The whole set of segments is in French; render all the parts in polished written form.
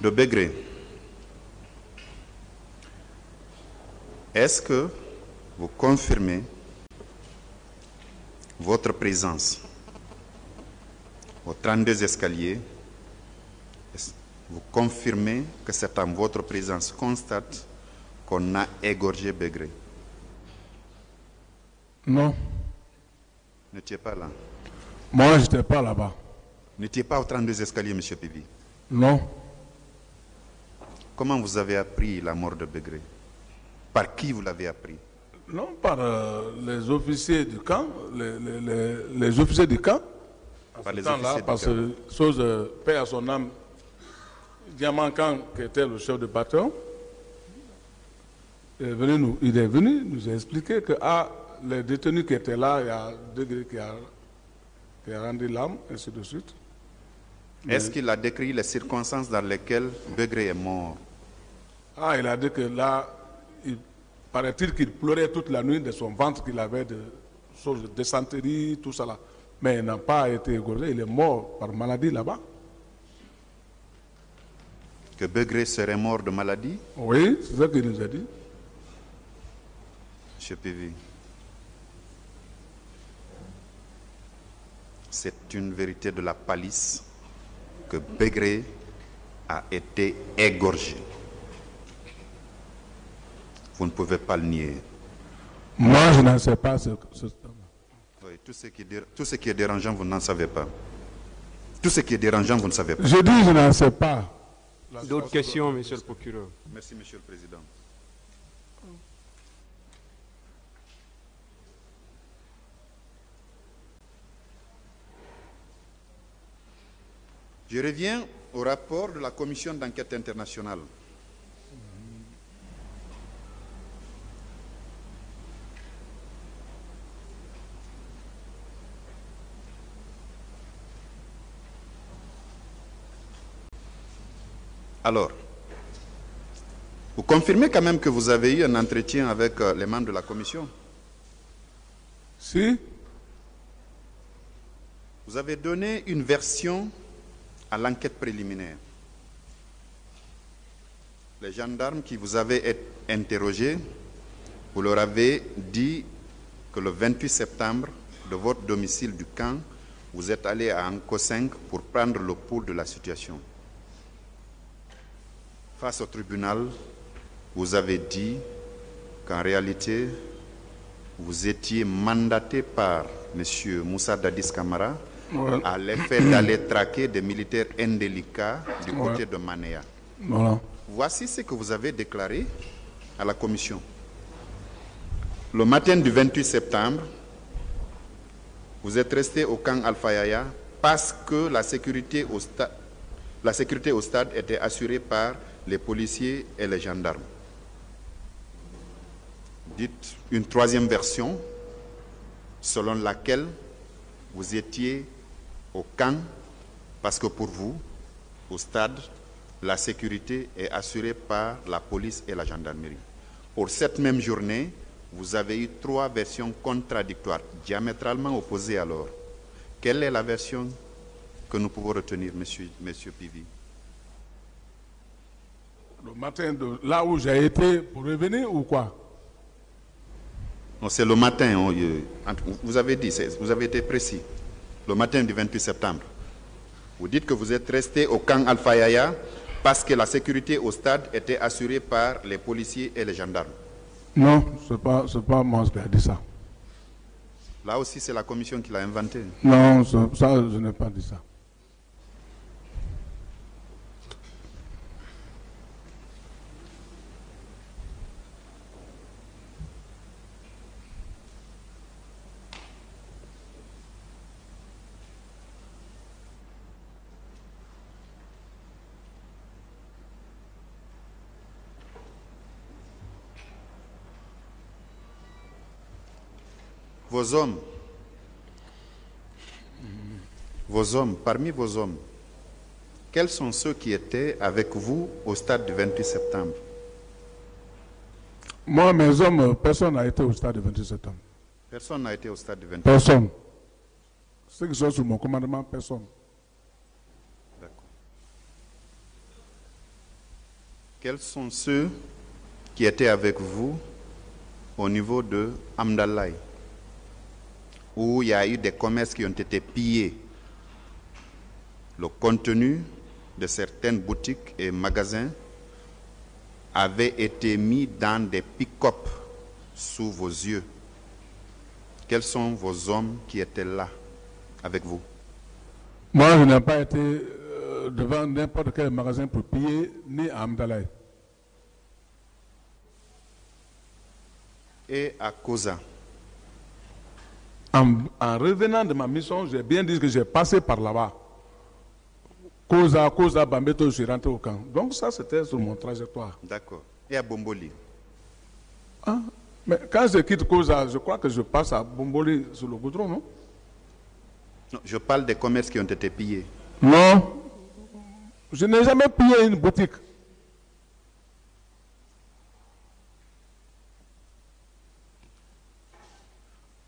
de Begré, est-ce que vous confirmez votre présence aux 32 escaliers? Vous confirmez que c'est en votre présence constate qu'on a égorgé Begré? Non. Vous n'étiez pas là? Moi, je n'étais pas là-bas. Vous n'étiez pas aux 32 escaliers, M. Pivi? Non. Comment vous avez appris la mort de Begré? Par qui vous l'avez appris? Non, par les officiers du camp, les officiers du camp. Par les temps-là, officiers parce du que, chose, paix à son âme, Diamankan, qui était le chef de bataillon, il est venu nous expliquer que les détenus qui étaient là, il y a Degré qui a rendu l'âme, ainsi de suite. Est-ce qu'il a décrit les circonstances dans lesquelles Begré est mort? Il a dit que là, paraît-il qu'il pleurait toute la nuit de son ventre, qu'il avait de choses de dysenterie, tout ça là. Mais il n'a pas été égorgé, il est mort par maladie là-bas. Que Begré serait mort de maladie? Oui, c'est ça qu'il nous a dit. Monsieur Pivi, c'est une vérité de la palisse que Begré a été égorgé. Vous ne pouvez pas le nier. Moi, je n'en sais pas ce Oui, tout ce qui est dérangeant, vous n'en savez pas. Tout ce qui est dérangeant, vous ne savez pas. Je dis, je n'en sais pas. D'autres questions, monsieur le procureur? Merci, monsieur le président. Je reviens au rapport de la commission d'enquête internationale. Alors, vous confirmez quand même que vous avez eu un entretien avec les membres de la commission? Si. Vous avez donné une version à l'enquête préliminaire. Les gendarmes qui vous avaient interrogé, vous leur avez dit que le 28 septembre, de votre domicile du camp, vous êtes allé à Anko 5 pour prendre le pouls de la situation. Face au tribunal, vous avez dit qu'en réalité, vous étiez mandaté par M. Moussa Dadis Camara à l'effet d'aller traquer des militaires indélicats du côté de Manéa. Voilà. Voici ce que vous avez déclaré à la commission. Le matin du 28 septembre, vous êtes resté au camp Alpha Yaya parce que la sécurité au stade était assurée par les policiers et les gendarmes. Dites une troisième version selon laquelle vous étiez au camp parce que pour vous, au stade, la sécurité est assurée par la police et la gendarmerie. Pour cette même journée, vous avez eu 3 versions contradictoires, diamétralement opposées alors. Quelle est la version que nous pouvons retenir, monsieur Pivi? Le matin de là où j'ai été pour revenir ou quoi? Non, c'est le matin, vous avez dit, vous avez été précis. Le matin du 28 septembre. Vous dites que vous êtes resté au camp Alpha Yaya parce que la sécurité au stade était assurée par les policiers et les gendarmes. Non, ce n'est pas moi qui a dit ça. Là aussi, c'est la commission qui l'a inventé. Non, ça, je n'ai pas dit ça. Parmi vos hommes, quels sont ceux qui étaient avec vous au stade du 28 septembre? Moi, mes hommes, personne n'a été au stade du 28 septembre. Personne n'a été au stade du 28 septembre. Personne. Ceux qui sont sous mon commandement, personne. D'accord. Quels sont ceux qui étaient avec vous au niveau de Amdalaï, où il y a eu des commerces qui ont été pillés? Le contenu de certaines boutiques et magasins avait été mis dans des pick-up sous vos yeux. Quels sont vos hommes qui étaient là avec vous? Moi, je n'ai pas été devant n'importe quel magasin pour piller, ni à Amdalaï. Et à Koza? En revenant de ma mission, j'ai bien dit que j'ai passé par là-bas. Koza, Bambeto, je suis rentré au camp. Donc ça, c'était sur mon trajectoire. D'accord. Et à Bomboli? Ah, mais quand je quitte Koza, je crois que je passe à Bomboli sur le goudron, non? Non, je parle des commerces qui ont été pillés. Non. Je n'ai jamais pillé une boutique.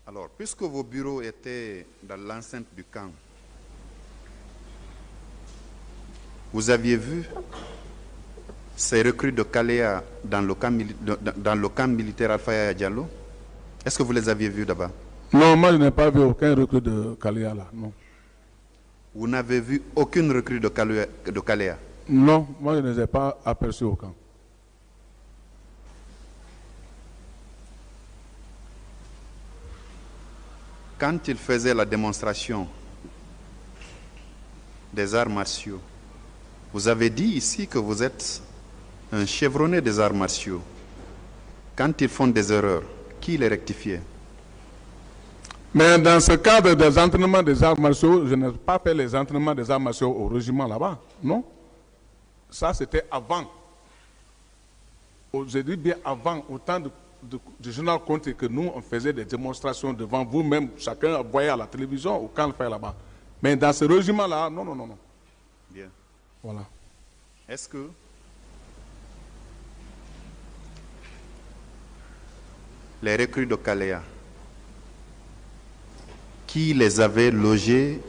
Alors, puisque vos bureaux étaient dans l'enceinte du camp, vous aviez vu ces recrues de Kalea dans le camp militaire Alpha Yaya Diallo? Est-ce que vous les aviez vus d'abord? Non, moi je n'ai pas vu aucun recrue de Kalea là, non. Vous n'avez vu aucune recrue de Kalea? Non, moi je ne les ai pas aperçus au camp. Quand il faisait la démonstration des arts martiaux, vous avez dit ici que vous êtes un chevronné des arts martiaux. Quand ils font des erreurs, qui les rectifiait? Mais dans ce cadre des entraînements des arts martiaux, je n'ai pas fait les entraînements des arts martiaux au régiment là-bas, non. Ça, c'était avant. Je dis bien avant, au temps du journal Conté, que nous, on faisait des démonstrations devant vous-même, chacun voyait à la télévision ou quand on fait là-bas. Mais dans ce régiment-là, non, non, non, non. Bien. Voilà. Est-ce que les recrues de Kalea, qui les avait logés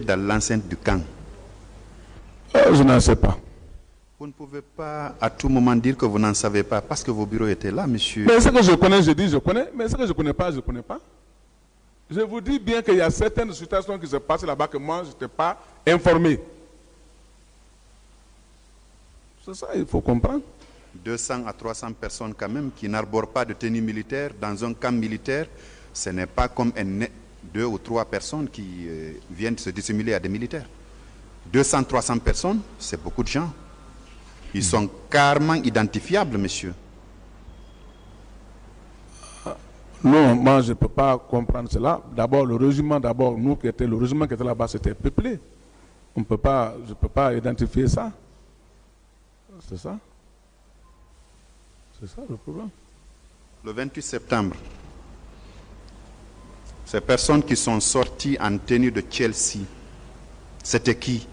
dans l'enceinte du camp? Je n'en sais pas. Vous ne pouvez pas à tout moment dire que vous n'en savez pas, parce que vos bureaux étaient là, monsieur. Mais ce que je connais, je dis je connais, mais ce que je ne connais pas, je ne connais pas. Je vous dis bien qu'il y a certaines situations qui se passent là-bas que moi, je n'étais pas informé. C'est ça, il faut comprendre. 200 à 300 personnes quand même qui n'arborent pas de tenue militaire dans un camp militaire, ce n'est pas comme 2 ou 3 personnes qui viennent se dissimuler à des militaires. 200, 300 personnes, c'est beaucoup de gens. Ils sont carrément identifiables, monsieur. Non, moi je ne peux pas comprendre cela. D'abord, le régiment, nous qui étions, le régiment qui était là-bas, c'était peuplé. Je ne peux pas identifier ça. C'est ça. C'est ça le problème. Le 28 septembre, ces personnes qui sont sorties en tenue de Chelsea, c'était qui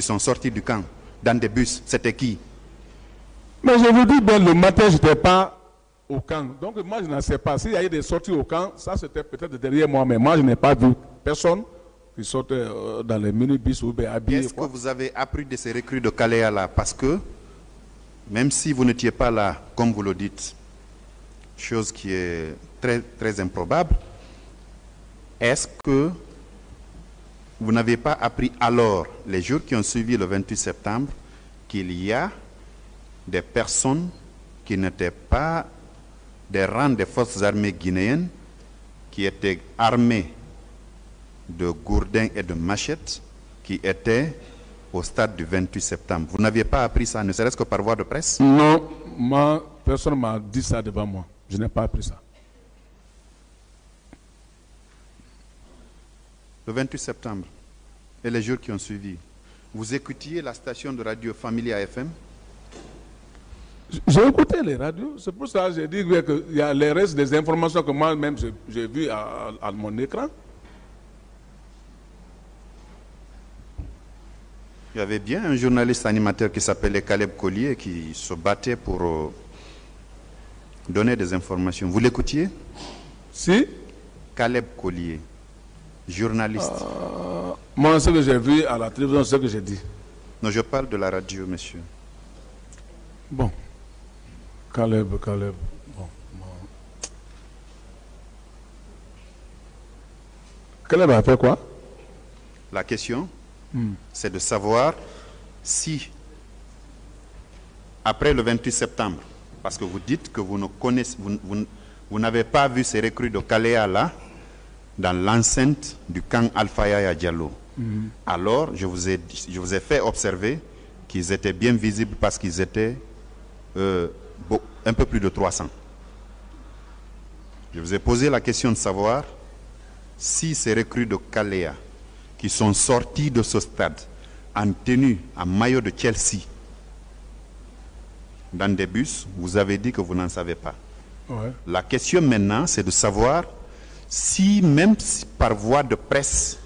sont sortis du camp dans des bus? C'était qui? Mais je vous dis bien, le matin, je n'étais pas au camp. Donc moi, je ne sais pas. S'il y a eu des sorties au camp, ça c'était peut-être derrière moi, mais moi, je n'ai pas vu personne qui sortait dans les minibus ou habillés. Qu'est-ce que vous avez appris de ces recrues de Kalea là? Parce que, même si vous n'étiez pas là, comme vous le dites, chose qui est très, très improbable, est-ce que vous n'avez pas appris alors, les jours qui ont suivi le 28 septembre, qu'il y a des personnes qui n'étaient pas des rangs des forces armées guinéennes, qui étaient armées de gourdins et de machettes, qui étaient au stade du 28 septembre? Vous n'aviez pas appris ça, ne serait-ce que par voie de presse? Non, personne ne m'a dit ça devant moi. Je n'ai pas appris ça. Le 28 septembre et les jours qui ont suivi, vous écoutiez la station de radio Familia FM? J'ai écouté les radios, c'est pour ça que j'ai dit qu'il y a les restes des informations que moi-même j'ai vues à mon écran. Il y avait bien un journaliste animateur qui s'appelait Caleb Collier qui se battait pour donner des informations. Vous l'écoutiez? Si. Caleb Collier, journaliste. Moi, ce que j'ai vu à la télévision, c'est ce que j'ai dit. Non, je parle de la radio, monsieur. Bon. Caleb. Bon. Caleb a fait quoi? La question, c'est de savoir si, après le 28 septembre, parce que vous dites que vous ne connaissez, vous n'avez pas vu ces recrues de Kalea là, dans l'enceinte du camp Alpha Yaya Diallo. Alors, je vous ai fait observer qu'ils étaient bien visibles parce qu'ils étaient un peu plus de 300. Je vous ai posé la question de savoir si ces recrues de Kalea qui sont sortis de ce stade en tenue, en maillot de Chelsea, dans des bus, vous avez dit que vous n'en savez pas. Ouais. La question maintenant, c'est de savoir si, même par voie de presse,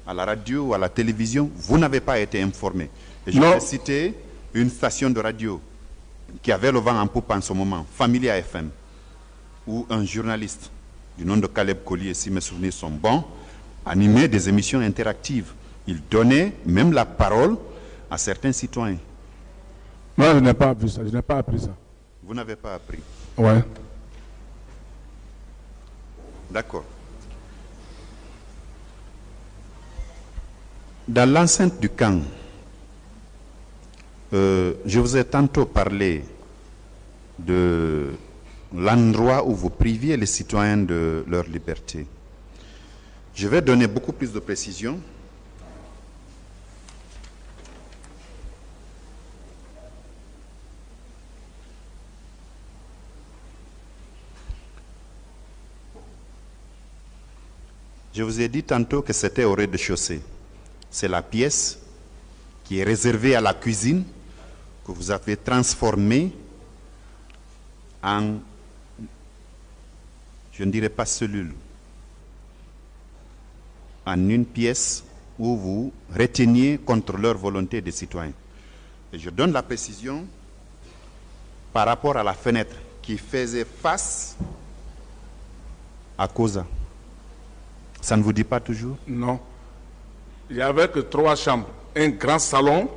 à la radio ou à la télévision, vous n'avez pas été informé. Et je vais citer une station de radio qui avait le vent en poupe en ce moment, Familia FM, où un journaliste du nom de Caleb Collier, si mes souvenirs sont bons, animait des émissions interactives. Il donnait même la parole à certains citoyens. Moi, je n'ai pas vu ça, je n'ai pas appris ça. Vous n'avez pas appris? Ouais. D'accord. Dans l'enceinte du camp, je vous ai tantôt parlé de l'endroit où vous priviez les citoyens de leur liberté. Je vais donner beaucoup plus de précisions. Je vous ai dit tantôt que c'était au rez-de-chaussée. C'est la pièce qui est réservée à la cuisine que vous avez transformée en, je ne dirais pas cellule, en une pièce où vous reteniez contre leur volonté des citoyens. Et je donne la précision par rapport à la fenêtre qui faisait face à Koza. Ça ne vous dit pas toujours? Non. Il n'y avait que 3 chambres. Un grand salon,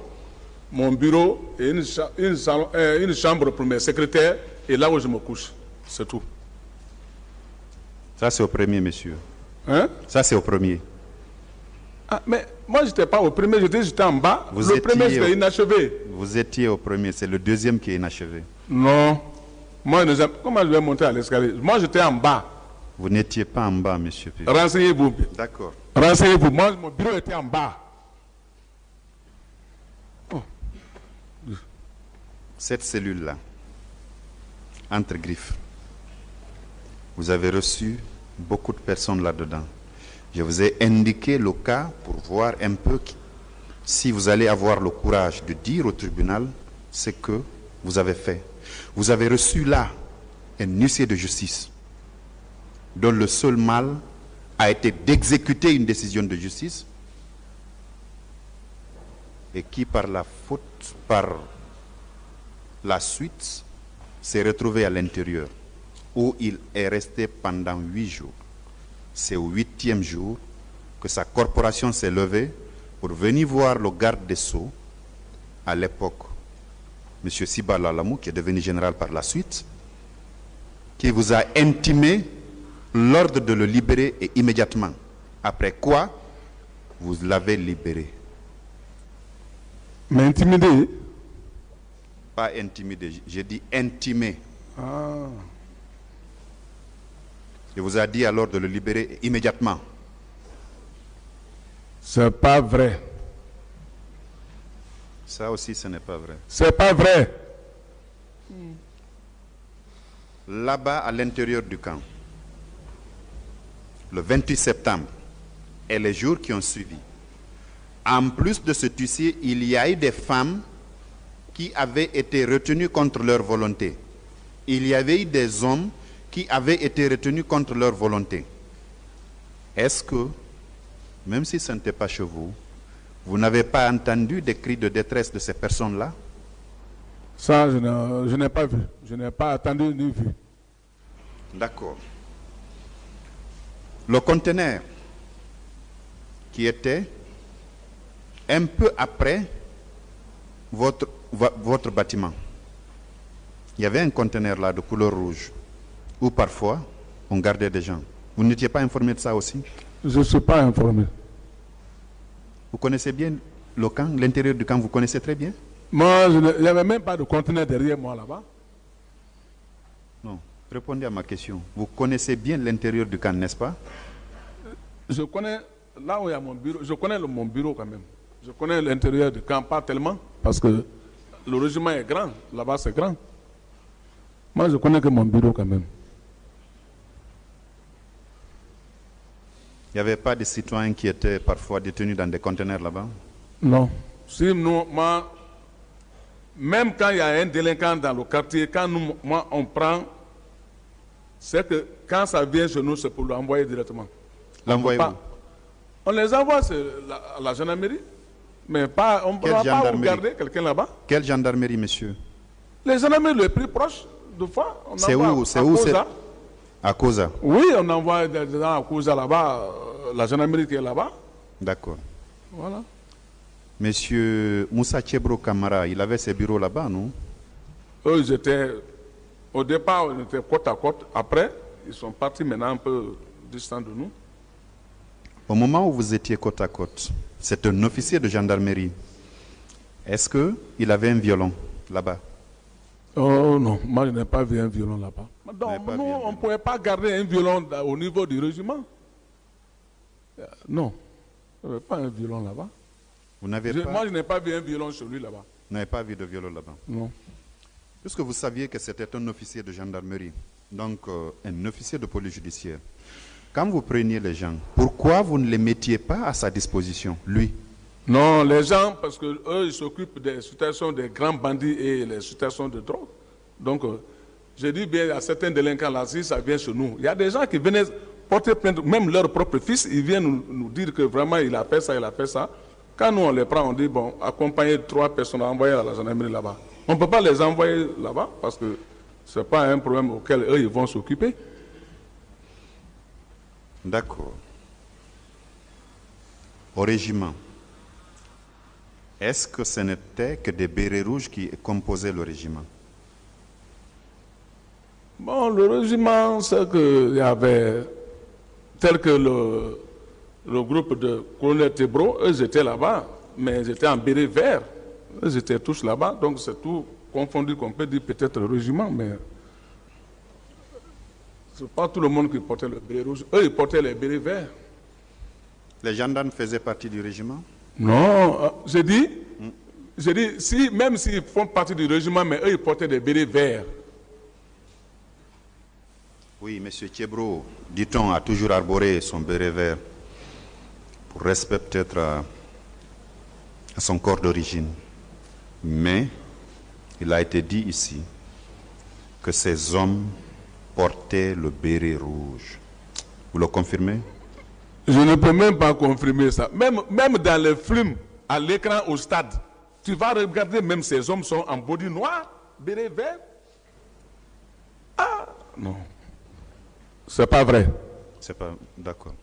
mon bureau et une chambre pour mes secrétaires et là où je me couche. C'est tout. Ça, c'est au premier, monsieur. Hein? Ça, c'est au premier. Ah, mais moi, je n'étais pas au premier, j'étais en bas. Le premier, c'était inachevé. Vous étiez au premier, c'est le deuxième qui est inachevé. Non. Moi, comment je vais monter à l'escalier? Moi, j'étais en bas. Vous n'étiez pas en bas, monsieur. Renseignez-vous. D'accord. Renseignez-vous. Moi, mon bureau était en bas. Oh. Cette cellule-là, entre griffes, vous avez reçu beaucoup de personnes là-dedans. Je vous ai indiqué le cas pour voir un peu si vous allez avoir le courage de dire au tribunal ce que vous avez fait. Vous avez reçu là un huissier de justice dont le seul mal a été d'exécuter une décision de justice et qui par la suite s'est retrouvé à l'intérieur où il est resté pendant 8 jours. C'est au 8e jour que sa corporation s'est levée pour venir voir le garde des Sceaux à l'époque, M. Sibala Lamou, qui est devenu général par la suite, qui vous a intimé l'ordre de le libérer et immédiatement. Après quoi, vous l'avez libéré. Mais intimidé? Pas intimidé, j'ai dit intimé. Ah. Il vous a dit alors de le libérer immédiatement. C'est pas vrai. Ça aussi, ce n'est pas vrai. C'est pas vrai. Là-bas, à l'intérieur du camp, le 28 septembre et les jours qui ont suivi, en plus de ce huissier, il y a eu des femmes qui avaient été retenues contre leur volonté. Il y avait eu des hommes qui avaient été retenus contre leur volonté. Est-ce que, même si ce n'était pas chez vous, vous n'avez pas entendu des cris de détresse de ces personnes-là? Ça, je n'ai pas vu. Je n'ai pas attendu ni vu. D'accord. Le conteneur qui était un peu après votre bâtiment, il y avait un conteneur là de couleur rouge où parfois on gardait des gens. Vous n'étiez pas informé de ça aussi? Je ne suis pas informé. Vous connaissez bien le camp, l'intérieur du camp, vous connaissez très bien? Moi, il n'y avait même pas de conteneur derrière moi là-bas. Non. Répondez à ma question. Vous connaissez bien l'intérieur du camp, n'est-ce pas? Je connais, là où il y a mon bureau, je connais mon bureau quand même. Je connais l'intérieur du camp, pas tellement, parce que le régiment est grand, là-bas c'est grand. Moi, je connais que mon bureau quand même. Il n'y avait pas de citoyens qui étaient parfois détenus dans des conteneurs là-bas? Non. Si nous, moi, même quand il y a un délinquant dans le quartier, quand nous, moi, on prend, c'est que quand ça vient chez nous, c'est pour l'envoyer directement. L'envoyer où? On les envoie à la gendarmerie, mais pas, on ne va pas garder quelqu'un là-bas. Quelle gendarmerie, monsieur? Les gendarmeries les plus proches, de fois, on c'est envoie où? C'est où? À Koza? Oui, on envoie des gens à Koza là-bas, la gendarmerie qui est là-bas. D'accord. Voilà. Monsieur Moussa Tchebro Kamara, il avait ses bureaux là-bas, non? Eux, ils étaient, au départ, ils étaient côte à côte. Après, ils sont partis maintenant un peu distants de nous. Au moment où vous étiez côte à côte, c'est un officier de gendarmerie. Est-ce qu'il avait un violon là-bas? Oh non, moi je n'ai pas vu un violon là-bas. Donc, nous, on ne pouvait pas garder un violon au niveau du régiment. Non, il n'y avait pas un violon là-bas. Moi, je n'ai pas vu un violon chez lui là-bas. Vous n'avez pas vu de violon là-bas? Non. Puisque vous saviez que c'était un officier de gendarmerie, donc un officier de police judiciaire, quand vous preniez les gens, pourquoi vous ne les mettiez pas à sa disposition, lui? Non, les gens, parce qu'eux, ils s'occupent des situations des grands bandits et les situations de drogue. Donc, je dis bien à certains délinquants là, si ça vient chez nous, il y a des gens qui venaient porter plainte, même leur propre fils, ils viennent nous dire que vraiment il a fait ça, il a fait ça. Quand nous on les prend, on dit, bon, accompagner 3 personnes, envoyer à la gendarmerie là-bas. On ne peut pas les envoyer là-bas parce que ce n'est pas un problème auquel eux, ils vont s'occuper. D'accord. Au régiment, est-ce que ce n'était que des bérets rouges qui composaient le régiment? Bon, le régiment, c'est qu'il y avait, tel que le groupe de colonel Tebro, eux étaient là-bas, mais ils étaient en béret vert. Eux étaient tous là-bas, donc c'est tout confondu qu'on peut dire peut-être le régiment, mais ce n'est pas tout le monde qui portait le béret rouge. Eux, ils portaient les bérets verts. Les gendarmes faisaient partie du régiment? Non, j'ai dit, si, même s'ils font partie du régiment, mais eux, ils portaient des bérets verts. Oui, M. Tchebro, dit-on, a toujours arboré son béret vert pour respect peut-être à son corps d'origine. Mais il a été dit ici que ces hommes portaient le béret rouge. Vous le confirmez? Je ne peux même pas confirmer ça. Même dans les films, à l'écran au stade, tu vas regarder, même ces hommes sont en body noir, béret vert. Ah, non. C'est pas vrai. C'est pas... D'accord.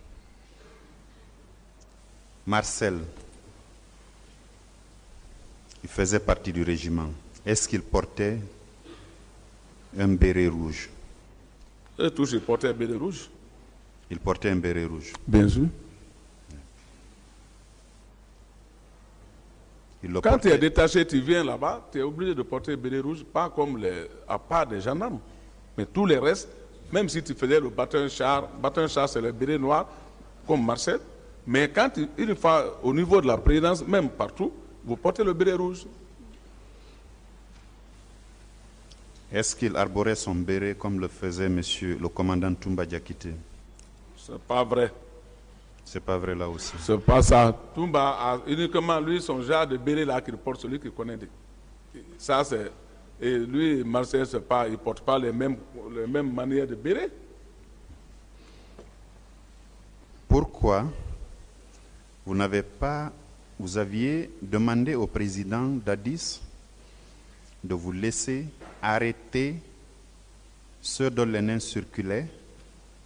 Marcel, il faisait partie du régiment. Est-ce qu'il portait un béret rouge? Eux tous, ils portaient un béret rouge. Il portait un béret rouge. Bien sûr. Quand tu es détaché, tu viens là-bas, tu es obligé de porter un béret rouge, pas comme à part des gendarmes. Mais tous les restes, même si tu faisais le bâton char c'est le béret noir, comme Marcel. Mais quand une fois au niveau de la présidence, même partout, vous portez le béret rouge. Est-ce qu'il arborait son béret comme le faisait le commandant Toumba Diakité? C'est pas vrai. C'est pas vrai là aussi. C'est pas ça. Toumba a uniquement lui son genre de béret là qu'il porte, celui qui connaît. Ça c'est. Et lui, Marcel, c'est pas, il ne porte pas les mêmes manières de béret. Pourquoi vous aviez demandé au président d'Addis de vous laisser arrêter ceux dont les nains circulaient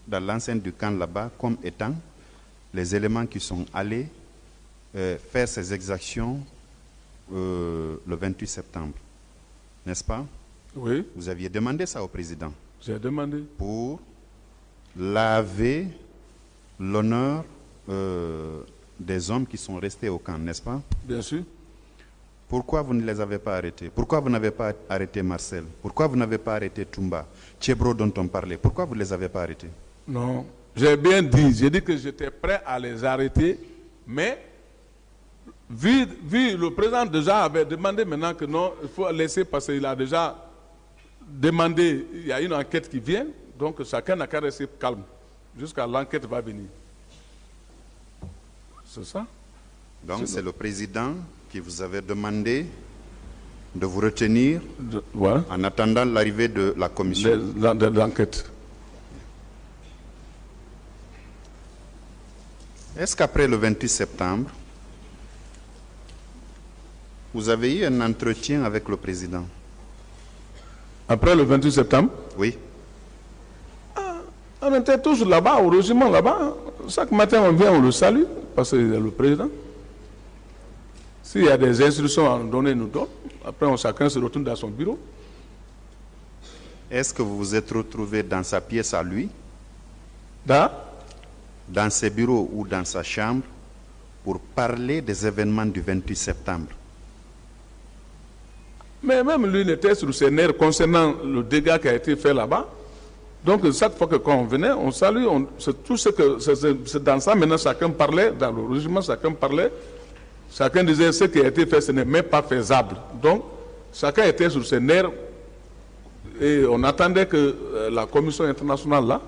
dans l'enceinte du camp là-bas comme étant les éléments qui sont allés faire ces exactions le 28 septembre, n'est-ce pas? Oui, Vous aviez demandé ça au président j'ai demandé. pour laver l'honneur des hommes qui sont restés au camp, n'est-ce pas? Bien sûr. Pourquoi vous ne les avez pas arrêtés? Pourquoi vous n'avez pas arrêté Marcel? Pourquoi vous n'avez pas arrêté Toumba, Tchebro dont on parlait? Pourquoi vous ne les avez pas arrêtés? Non, j'ai bien dit. J'ai dit que j'étais prêt à les arrêter, mais vu le président déjà avait demandé maintenant que non, il faut laisser parce qu'il a déjà demandé, il y a une enquête qui vient, donc chacun n'a qu'à rester calme jusqu'à l'enquête va venir. C'est ça? Donc c'est le président qui vous avait demandé de vous retenir Voilà. en attendant l'arrivée de la commission. De l'enquête. Est-ce qu'après le 28 septembre, vous avez eu un entretien avec le président? Après le 28 septembre, Oui. on était tous là-bas, au régiment là-bas. Chaque matin, on vient, on le salue, parce qu'il est le président. S'il y a des instructions à nous donner, nous donne. Après, chacun se retourne dans son bureau. Est-ce que vous vous êtes retrouvé dans sa pièce à lui, dans ses bureaux ou dans sa chambre, pour parler des événements du 28 septembre? Mais même lui, il était sur ses nerfs concernant le dégât qui a été fait là-bas. Donc, chaque fois que quand on venait, on salue, c'est tout ce que... C'est dans ça, maintenant, chacun parlait, dans le régiment, chacun parlait. Chacun disait ce qui a été fait, ce n'est même pas faisable. Donc, chacun était sur ses nerfs et on attendait que la commission internationale, là,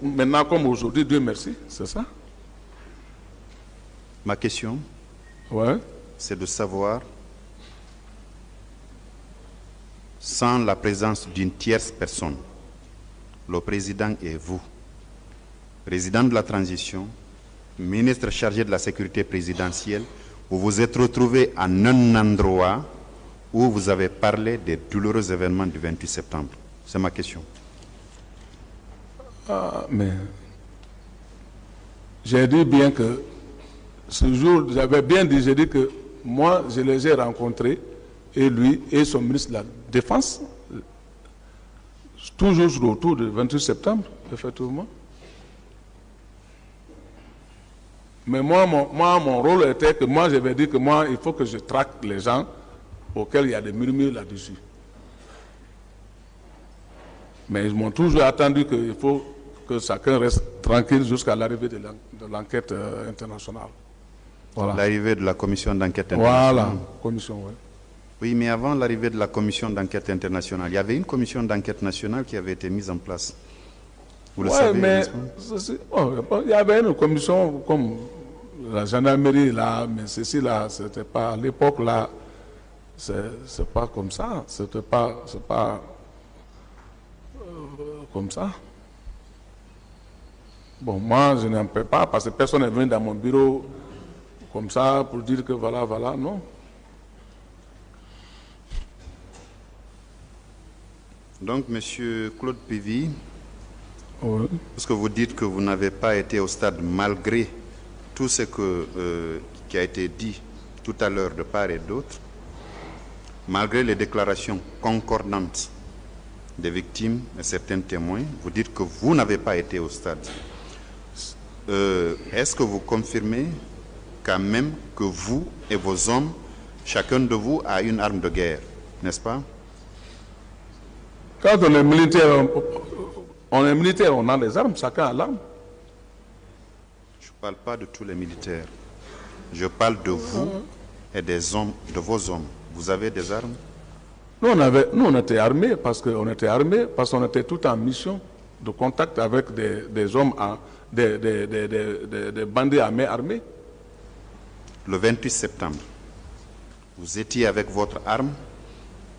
maintenant comme aujourd'hui, Dieu merci, c'est ça? Ma question, Ouais. c'est de savoir, sans la présence d'une tierce personne, le président et vous, président de la transition, ministre chargé de la sécurité présidentielle, vous vous êtes retrouvé en un endroit où vous avez parlé des douloureux événements du 28 septembre. C'est ma question. Ah, mais j'ai dit bien que ce jour, j'avais bien dit, j'ai dit que moi, je les ai rencontrés, et lui et son ministre de la Défense, toujours autour du 28 septembre, effectivement. Mais moi, mon rôle était que moi, j'avais dit que moi, il faut que je traque les gens auxquels il y a des murmures là-dessus. Mais ils m'ont toujours attendu qu'il faut que chacun reste tranquille jusqu'à l'arrivée de l'enquête internationale. Voilà. L'arrivée de la commission d'enquête internationale. Voilà, commission, oui. Oui, mais avant l'arrivée de la commission d'enquête internationale, il y avait une commission d'enquête nationale qui avait été mise en place. Vous le savez, mais n'est-ce pas? il y avait une commission comme la gendarmerie là, mais ceci là, c'était pas à l'époque là, c'est pas comme ça, c'est pas comme ça. Bon, moi je n'en peux pas parce que personne n'est venu dans mon bureau comme ça pour dire que voilà, non. Donc, Monsieur Claude Pévy, Oui. parce que vous dites que vous n'avez pas été au stade malgré tout ce qui a été dit tout à l'heure de part et d'autre, malgré les déclarations concordantes des victimes et certains témoins, vous dites que vous n'avez pas été au stade. Est-ce que vous confirmez quand même que vous et vos hommes, chacun de vous a une arme de guerre, n'est-ce pas? Quand on est militaire, on a des armes, chacun a l'arme. Je ne parle pas de tous les militaires. Je parle de vous et des hommes, de vos hommes. Vous avez des armes? Nous, on était armés parce qu'on était tout en mission de contact avec des hommes, des bandits à main armée. Le 28 septembre, vous étiez avec votre arme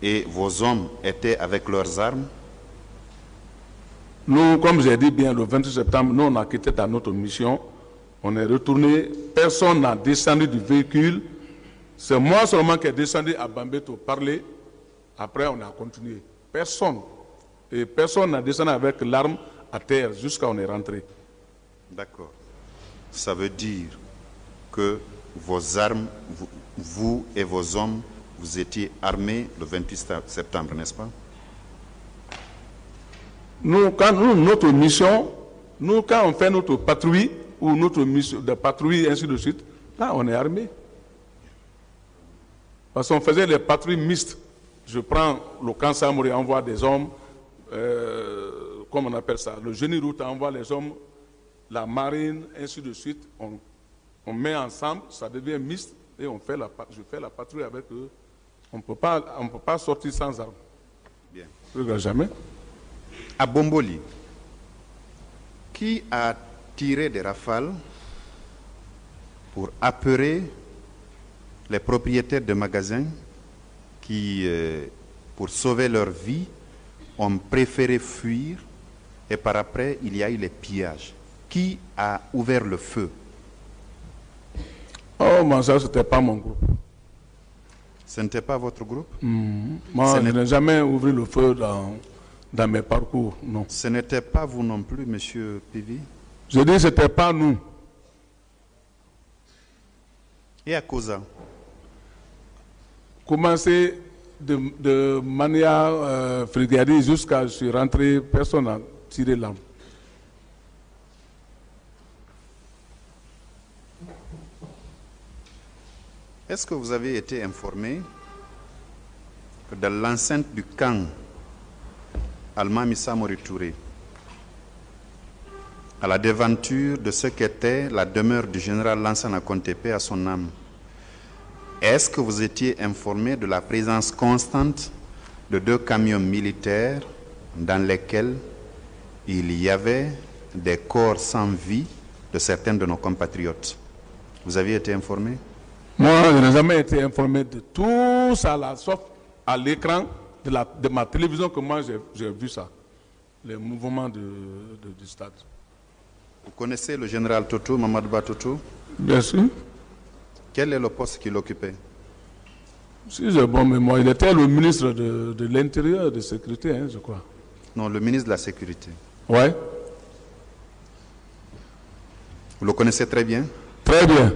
et vos hommes étaient avec leurs armes? Nous, comme j'ai dit bien, le 28 septembre, nous, on a quitté dans notre mission. On est retourné, personne n'a descendu du véhicule. C'est moi seulement qui ai descendu à Bambeto parler. Après, on a continué. Personne. Et personne n'a descendu avec l'arme à terre jusqu'à on est rentré. D'accord. Ça veut dire que vos armes, vous et vos hommes, vous étiez armés le 28 septembre, n'est-ce pas? Nous, notre mission, quand on fait notre patrouille, ou notre mission de patrouille, ainsi de suite, là, on est armé. Parce qu'on faisait les patrouilles mixtes. Je prends le camp Samori, envoie des hommes, comme on appelle ça, le génie route envoie les hommes, la marine, ainsi de suite. On met ensemble, ça devient mixte, et je fais la patrouille avec eux. On ne peut pas sortir sans armes. Bien. Jamais. À Bomboli, qui a tiré des rafales pour apeurer les propriétaires de magasins qui, pour sauver leur vie, ont préféré fuir et par après, il y a eu les pillages. Qui a ouvert le feu? Oh, mais ça, ce n'était pas mon groupe. Ce n'était pas votre groupe? Moi, je n'ai jamais ouvert le feu dans mes parcours, non. Ce n'était pas vous non plus, monsieur Pivi? Je dis que ce n'était pas nous. Et à Koza? Commencé de manière frigadier jusqu'à je suis rentré, personne n'a tiré l'arme. Est-ce que vous avez été informé que dans l'enceinte du camp Almami Samori Touré, à la devanture de ce qu'était la demeure du général Lansana Contepe à son âme, est-ce que vous étiez informé de la présence constante de 2 camions militaires dans lesquels il y avait des corps sans vie de certains de nos compatriotes? Vous aviez été informé? Moi, je n'ai jamais été informé de tout ça là, sauf à l'écran de ma télévision que moi j'ai vu ça, les mouvements du stade. Vous connaissez le général Toto, Mamadou Toto? Bien sûr. Quel est le poste qu'il occupait? Si j'ai bonne mémoire, il était le ministre de l'Intérieur, de Sécurité, hein, je crois. Non, le ministre de la Sécurité. Oui. Vous le connaissez très bien? Très bien.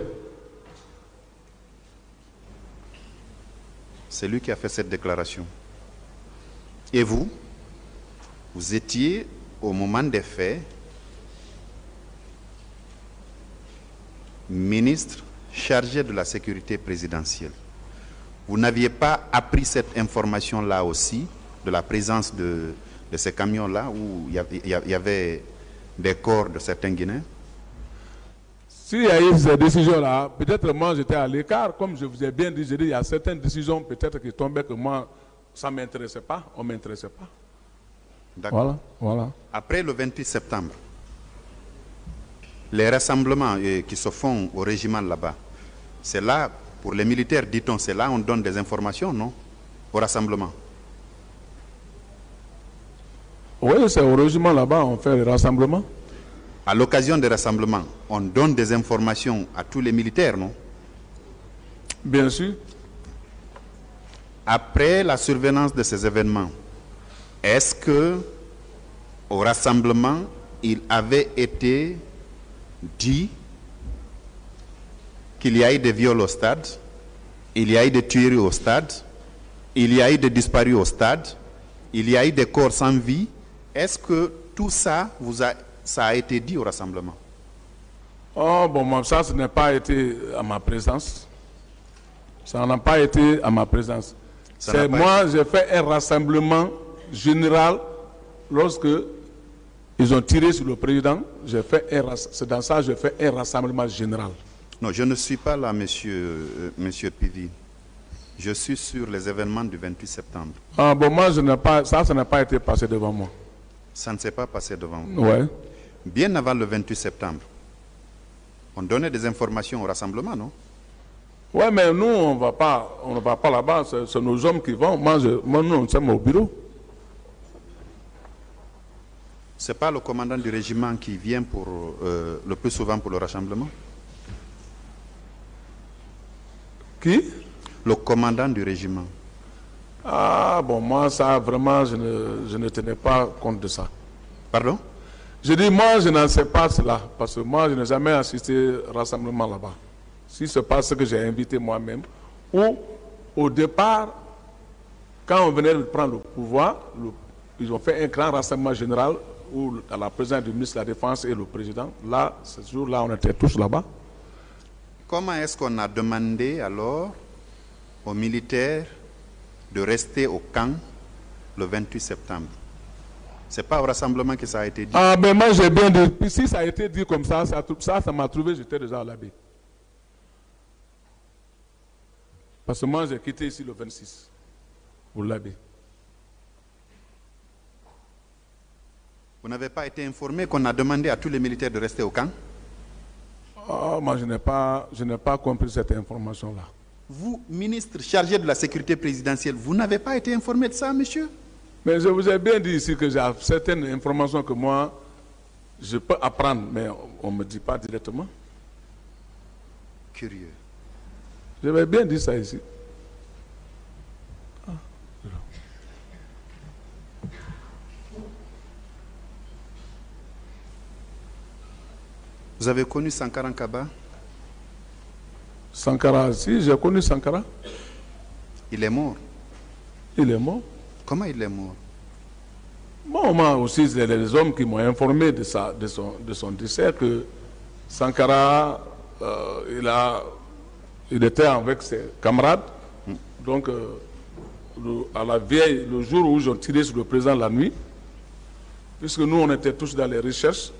C'est lui qui a fait cette déclaration. Et vous, vous étiez au moment des faits ministre chargé de la sécurité présidentielle. Vous n'aviez pas appris cette information-là aussi, de la présence de ces camions-là où il y avait des corps de certains Guinéens? S'il y a eu ces décisions-là, peut-être moi j'étais à l'écart, comme je vous ai bien dit, il y a certaines décisions peut-être qui tombaient que moi, ça ne m'intéressait pas, on ne m'intéressait pas. D'accord. Voilà. Après le 28 septembre, les rassemblements qui se font au régiment là-bas, c'est là, pour les militaires, dit-on, c'est là on donne des informations, non? Au rassemblement. Oui, c'est au régiment là-bas, on fait les rassemblements. À l'occasion des rassemblements, on donne des informations à tous les militaires, non? Bien sûr. Après la survenance de ces événements, est-ce que au rassemblement, il avait été dit qu'il y a eu des viols au stade, il y a eu des tueries au stade, il y a eu des disparus au stade, il y a eu des corps sans vie? Est-ce que tout ça ça a été dit au rassemblement? Oh, bon, moi, ça n'est pas été à ma présence. Ça n'a pas été à ma présence. C'est moi, j'ai fait un rassemblement général lorsque ils ont tiré sur le président. C'est dans ça que j'ai fait un rassemblement général. Non, je ne suis pas là, monsieur Pivi. Je suis sur les événements du 28 septembre. Ah, bon, moi, ça n'a pas été passé devant moi. Ça ne s'est pas passé devant vous? Oui. Bien avant le 28 septembre, on donnait des informations au rassemblement, non? Oui, mais nous, on ne va pas là-bas, c'est nos hommes qui vont. Moi, nous, on sommes au bureau. Ce n'est pas le commandant du régiment qui vient le plus souvent pour le rassemblement? Qui? Le commandant du régiment. Ah, bon, moi, ça, vraiment, je ne tenais pas compte de ça. Pardon? Je dis, moi, je n'en sais pas cela, parce que moi, je n'ai jamais assisté au rassemblement là-bas. Si c'est pas ce que j'ai invité moi-même, où, au départ, quand on venait de prendre le pouvoir, ils ont fait un grand rassemblement général où, à la présence du ministre de la Défense et le président, là, ce jour-là, on était tous là-bas. Comment est-ce qu'on a demandé alors aux militaires de rester au camp le 28 septembre? Ce n'est pas au rassemblement que ça a été dit. Ah, mais moi j'ai bien dit, si ça a été dit comme ça, ça m'a trouvé, j'étais déjà à l'abbaye. Parce que moi j'ai quitté ici le 26, pour l'abbaye. Vous n'avez pas été informé qu'on a demandé à tous les militaires de rester au camp? Ah, moi je n'ai pas compris cette information-là. Vous, ministre chargé de la sécurité présidentielle, vous n'avez pas été informé de ça, monsieur? Mais je vous ai bien dit ici que j'ai certaines informations que moi, je peux apprendre, mais on ne me dit pas directement. Curieux. J'avais bien dit ça ici. Vous avez connu Sankara Nkaba? Sankara, si, j'ai connu Sankara. Il est mort. Il est mort. Comment il est mort? Bon, moi aussi, c'est les hommes qui m'ont informé de son décès, que Sankara, il était avec ses camarades. Donc, à la veille, le jour où ils ont tiré sur le président la nuit, puisque nous, on était tous dans les recherches,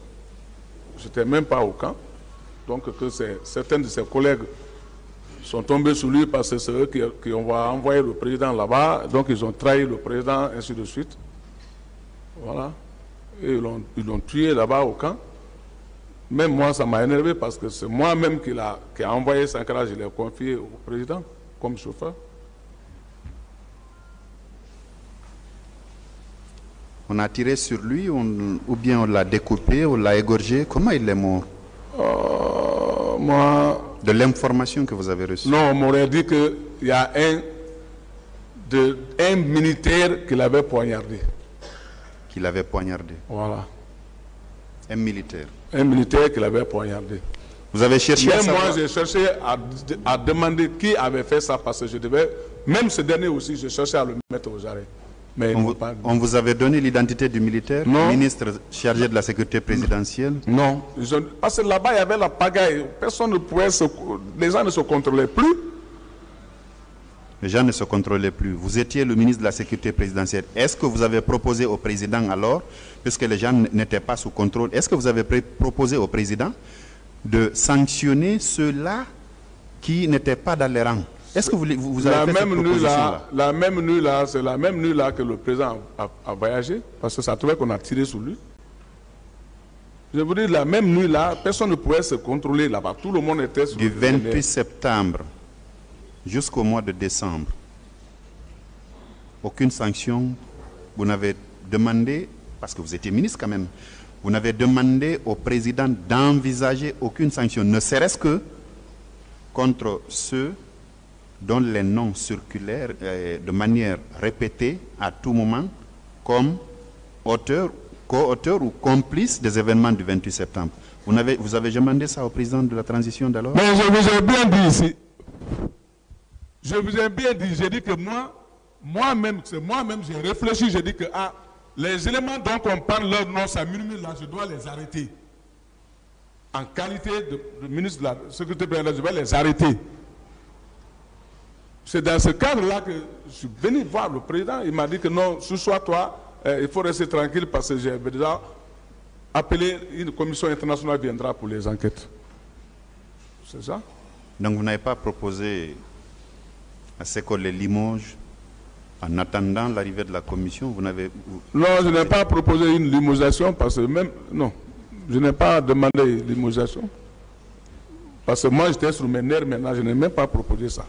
je n'étais même pas au camp. Donc, que certains de ses collègues sont tombés sur lui parce que c'est eux qui ont envoyé le président là-bas. Donc, ils ont trahi le président, ainsi de suite. Voilà. Et ils l'ont tué là-bas au camp. Même moi, ça m'a énervé parce que c'est moi-même qui a envoyé Sankara, je l'ai confié au président comme chauffeur. On a tiré sur lui ou bien on l'a découpé, on l'a égorgé. Comment il est mort? Moi... De l'information que vous avez reçue. Non, on m'aurait dit qu'il y a un militaire qui l'avait poignardé. Qui l'avait poignardé. Voilà. Un militaire. Un militaire qui l'avait poignardé. Vous avez cherché à savoir... Moi, j'ai cherché à demander qui avait fait ça parce que je devais... Même ce dernier aussi, je cherchais à le mettre aux arrêts. Mais on vous avait donné l'identité du militaire? Non. Ministre chargé de la sécurité présidentielle? Non. Parce que là-bas, il y avait la pagaille. Personne ne pouvait les gens ne se contrôlaient plus. Les gens ne se contrôlaient plus. Vous étiez le ministre de la sécurité présidentielle. Est-ce que vous avez proposé au président alors, puisque les gens n'étaient pas sous contrôle, est-ce que vous avez proposé au président de sanctionner ceux-là qui n'étaient pas dans les rangs? Est-ce que vous avez fait cette proposition-là? La même nuit là, c'est la même nuit là que le président a voyagé, parce que ça trouvait qu'on a tiré sur lui. Je vous dis, la même nuit là, personne ne pouvait se contrôler là-bas. Tout le monde était sur du 28 septembre jusqu'au mois de décembre. Aucune sanction. Vous n'avez demandé, parce que vous étiez ministre quand même, vous n'avez demandé au président d'envisager aucune sanction, ne serait-ce que contre ceux dont les noms circulaient de manière répétée à tout moment comme auteurs, co-auteurs ou complices des événements du 28 septembre. Vous avez demandé ça au président de la transition d'alors? Mais je vous ai bien dit ici. Je vous ai bien dit, j'ai dit que moi-même, j'ai réfléchi, j'ai dit que les éléments dont on parle, leur nom, ça murmure là, je dois les arrêter. En qualité de ministre de la sécurité présidentielle, je vais les arrêter. C'est dans ce cadre-là que je suis venu voir le président. Il m'a dit que non, sois-toi, il faut rester tranquille parce que j'ai déjà appelé, une commission internationale viendra pour les enquêtes. C'est ça? Donc vous n'avez pas proposé à ce qu'on les limoge en attendant l'arrivée de la commission? Non, je n'ai pas proposé une limogeation parce que même... Non, je n'ai pas demandé une limogeation. Parce que moi, j'étais sur mes nerfs maintenant, je n'ai même pas proposé ça.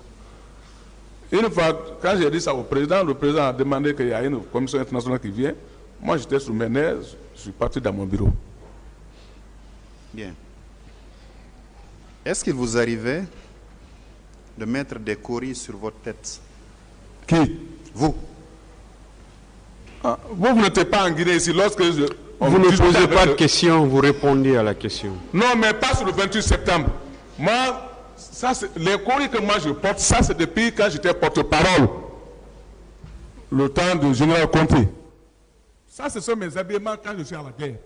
Une fois, quand j'ai dit ça au président, le président a demandé qu'il y ait une commission internationale qui vient. Moi, j'étais sur mes nerfs, je suis parti dans mon bureau. Bien. Est-ce qu'il vous arrivait de mettre des coris sur votre tête? Qui? Vous. Vous n'étiez pas en Guinée ici. Lorsque vous ne posez pas de questions, vous répondez à la question. Non, mais pas sur le 28 septembre. Moi, les courriers que moi je porte, ça c'est depuis quand j'étais porte-parole, le temps du général Conté. Ça, ce sont mes habillements quand je suis à la guerre.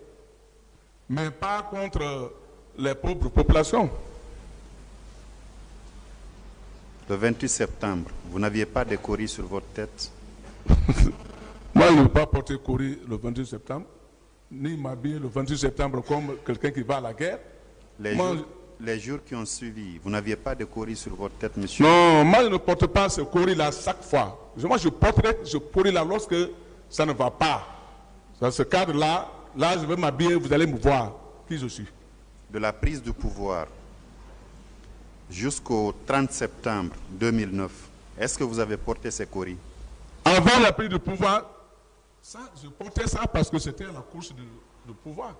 Mais pas contre les pauvres populations. Le 28 septembre, vous n'aviez pas de courrier sur votre tête? Moi, je ne veux pas porter courrier le 28 septembre, ni m'habiller le 28 septembre comme quelqu'un qui va à la guerre. Les jours qui ont suivi, vous n'aviez pas de courrier sur votre tête, monsieur? Non, moi je ne porte pas ce courrier-là chaque fois. Moi je porterai ce courrier-là lorsque ça ne va pas. Dans ce cadre-là, là je vais m'habiller, vous allez me voir qui je suis. De la prise du pouvoir jusqu'au 30 septembre 2009, est-ce que vous avez porté ces courriers? Avant la prise du pouvoir, ça, je portais ça parce que c'était la course du pouvoir.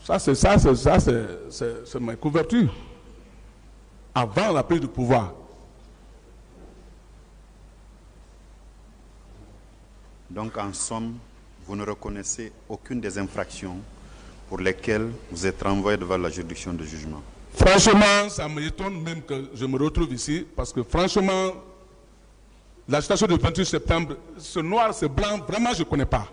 Ça, c'est ma couverture. Avant la prise du pouvoir. Donc, en somme, vous ne reconnaissez aucune des infractions pour lesquelles vous êtes renvoyé devant la juridiction de jugement? Franchement, ça m'étonne même que je me retrouve ici, parce que franchement, la situation du 28 septembre, ce noir, ce blanc, vraiment, je ne connais pas.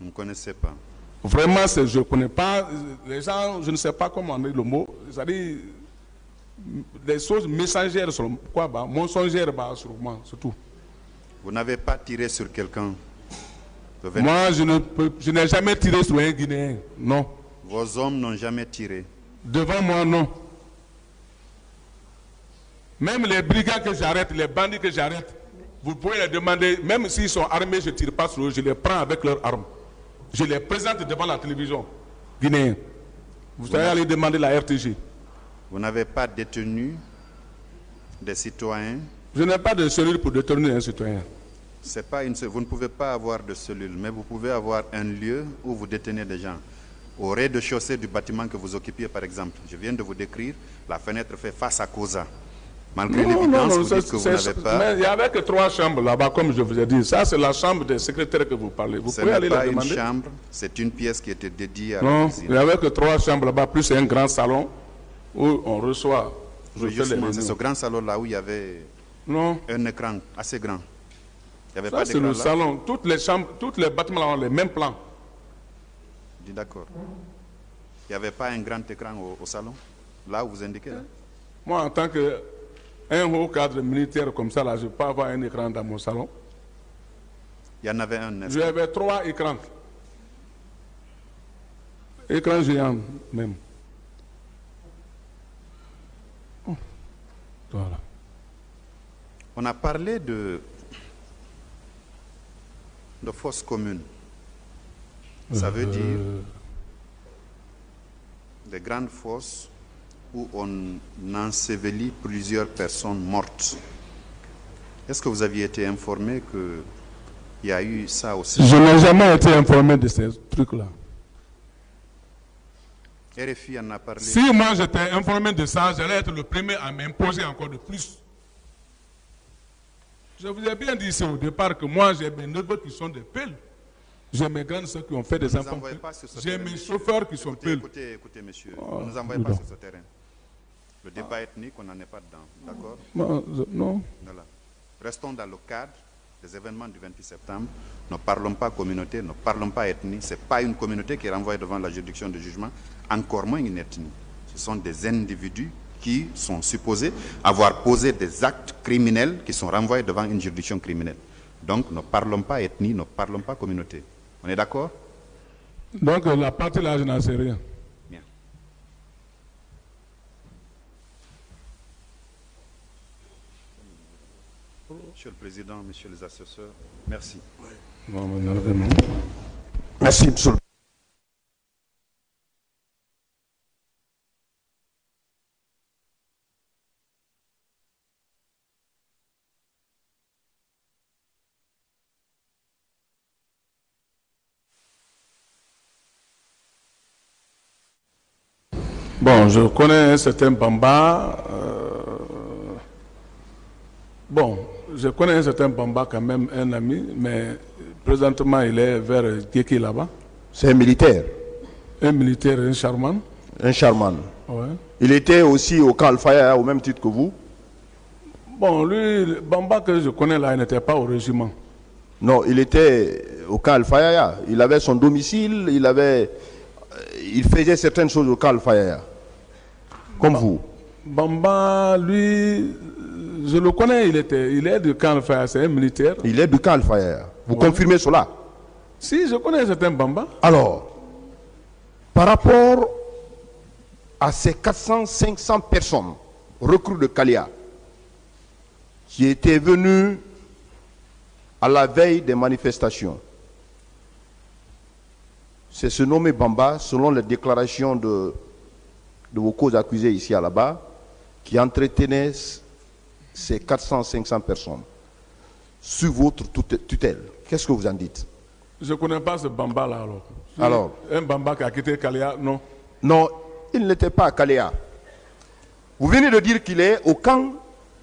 Vous ne connaissez pas? Vraiment, je ne connais pas. Les gens, je ne sais pas comment on dit le mot. C'est-à-dire, des choses messagères sur quoi, bah, mensongères sur moi, c'est tout. Vous n'avez pas tiré sur quelqu'un? Moi, je n'ai jamais tiré sur un Guinéen, non. Vos hommes n'ont jamais tiré? Devant moi, non. Même les brigands que j'arrête, les bandits que j'arrête, vous pouvez les demander, même s'ils sont armés, je ne tire pas sur eux, je les prends avec leurs armes. Je les présente devant la télévision guinéenne. Vous allez aller demander la RTG. Vous n'avez pas détenu des citoyens? Je n'ai pas de cellule pour détenir un citoyen. C'est pas vous ne pouvez pas avoir de cellule, mais vous pouvez avoir un lieu où vous détenez des gens. Au rez-de-chaussée du bâtiment que vous occupiez, par exemple, je viens de vous décrire, la fenêtre fait face à Koza. Malgré l'évidence, vous dites que vous n'avez pas... Mais il n'y avait que 3 chambres là-bas, comme je vous ai dit. Ça, c'est la chambre des secrétaires que vous parlez. Vous pouvez aller la demander. Ce n'est pas une chambre, c'est une pièce qui était dédiée à la cuisine. Il n'y avait que 3 chambres là-bas, plus un grand salon où on reçoit. Justement, c'est ce grand salon-là où il y avait un écran assez grand. Il n'y avait pas d'écran là. C'est le salon. Toutes les chambres, tous les bâtiments là ont les mêmes plans. D'accord. Il n'y avait pas un grand écran au salon, là où vous indiquez là? Moi, en tant qu'un haut cadre militaire comme ça, là, je ne peux pas avoir un écran dans mon salon. Il y en avait un. J'avais 3 écrans. Écran géant même. Oh. Voilà. On a parlé de fosses communes. Ça veut dire des grandes fosses où on ensevelit plusieurs personnes mortes. Est-ce que vous aviez été informé qu'il y a eu ça aussi? Je n'ai jamais été informé de ces trucs-là. RFI en a parlé. Si moi j'étais informé de ça, j'allais être le premier à m'imposer encore de plus. Je vous ai bien dit ici au départ que moi j'ai mes neveux qui sont des pelles. J'ai mes grandes soeurs qui ont fait des enfants. J'ai mes chauffeurs qui sont pelles. Écoutez, monsieur, ne nous envoyez pas sur ce terrain. Le débat ethnique, on n'en est pas dedans, d'accord? Non. Voilà. Restons dans le cadre des événements du 28 septembre. Ne parlons pas communauté, ne parlons pas ethnie. Ce n'est pas une communauté qui est renvoyée devant la juridiction de jugement, encore moins une ethnie. Ce sont des individus qui sont supposés avoir posé des actes criminels qui sont renvoyés devant une juridiction criminelle. Donc, ne parlons pas ethnie, ne parlons pas communauté. On est d'accord? Donc, la partie là, je n'en sais rien. Bien. Monsieur le Président, Messieurs les assesseurs, merci. Merci, Monsieur le Bon, je connais un certain Bamba. Je connais un certain Bamba quand même, un ami, mais présentement il est vers Dieki là-bas. C'est un militaire. Un militaire, un charmant. Un charmant. Ouais. Il était aussi au camp Al-Faya, au même titre que vous. Bon, lui, Bamba que je connais là, il n'était pas au régiment. Non, il était au camp Al-Faya. Il avait son domicile, il faisait certaines choses au camp Al-Faya. Comme vous. Bamba, lui, je le connais, il est du camp Al-Faya, c'est un militaire. Il est du camp Al-Faya. Vous confirmez cela? Si, je connais certains Bamba. Alors, par rapport à ces 400-500 personnes recrues de Kalia qui étaient venues à la veille des manifestations, c'est ce nommé Bamba, selon les déclarations de vos causes accusées ici à là-bas, qui entretenait ces 400-500 personnes sous votre tutelle. Qu'est-ce que vous en dites? Je ne connais pas ce Bamba là alors. Alors, un Bamba qui a quitté Kalia, non. Non, il n'était pas à Kaléa. Vous venez de dire qu'il est au camp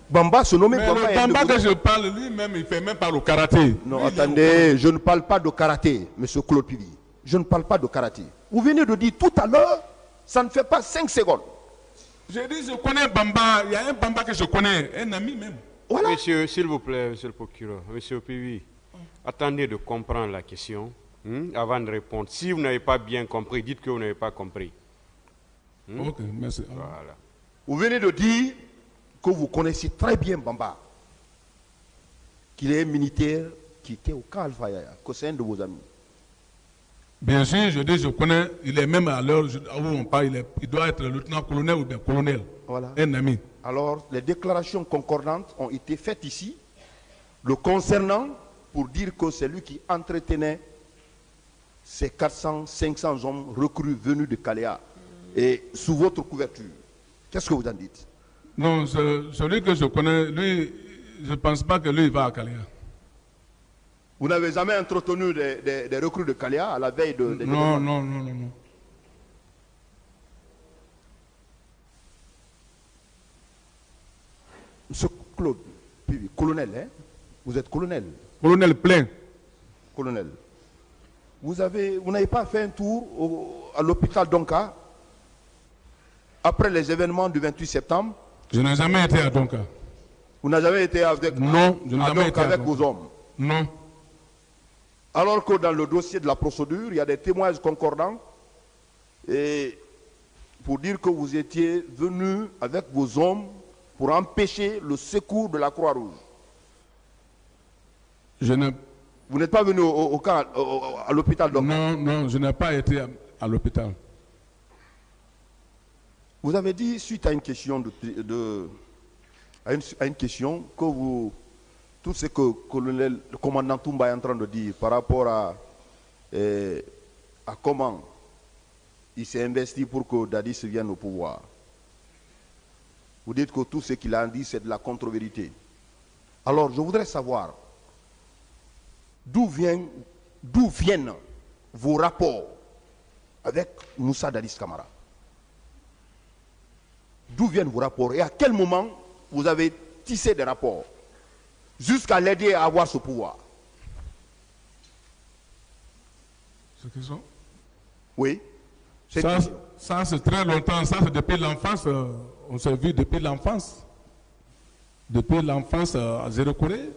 Bamba, se nommé Mais Bamba. le Bamba que je parle, lui-même, il ne fait même pas le karaté. Non, Lui, attendez, je ne parle pas de karaté, monsieur Claude Pivi. Je ne parle pas de karaté. Vous venez de dire tout à l'heure, ça ne fait pas 5 secondes. J'ai dit, je connais Bamba. Il y a un Bamba que je connais, un ami même. Voilà. Monsieur, s'il vous plaît, monsieur le procureur, monsieur Pivi, attendez de comprendre la question avant de répondre. Si vous n'avez pas bien compris, dites que vous n'avez pas compris. Ok, merci. Voilà. Vous venez de dire que vous connaissez très bien Bamba, qu'il est un militaire qui était au camp Al-Faya, que c'est un de vos amis. Bien sûr, je dis, je connais, il est même à l'heure où on parle, il doit être lieutenant-colonel ou bien colonel. Voilà. Un ami. Alors, les déclarations concordantes ont été faites ici, le concernant, pour dire que c'est lui qui entretenait ces 400, 500 hommes recrues venus de Kaléa et sous votre couverture. Qu'est-ce que vous en dites? Non, celui que je connais, lui, je ne pense pas que lui il va à Kaléa. Vous n'avez jamais entretenu des recrues de Kaléa à la veille de... Non. Monsieur Claude, colonel, hein? Vous êtes colonel. Colonel plein. Colonel. Vous n'avez pas fait un tour à l'hôpital Donka après les événements du 28 septembre? Je n'ai jamais été à Donka. Vous n'avez jamais été avec, non, je n'ai jamais été avec vos hommes? Non. Alors que dans le dossier de la procédure, il y a des témoignages concordants et pour dire que vous étiez venu avec vos hommes pour empêcher le secours de la Croix-Rouge. Vous n'êtes pas venu à l'hôpital donc? Non, je n'ai pas été à l'hôpital. Vous avez dit, suite à une question à une question que vous... Tout ce que le commandant Toumba est en train de dire par rapport à comment il s'est investi pour que Dadis vienne au pouvoir. Vous dites que tout ce qu'il a dit, c'est de la contre-vérité. Alors, je voudrais savoir d'où viennent vos rapports avec Moussa Dadis Camara. D'où viennent vos rapports et à quel moment vous avez tissé des rapports jusqu'à l'aider à avoir ce pouvoir? C'est qu'ils sont? Oui. Ça c'est très longtemps, ça c'est depuis l'enfance, on s'est vu depuis l'enfance. Depuis l'enfance à Zéro-Corée.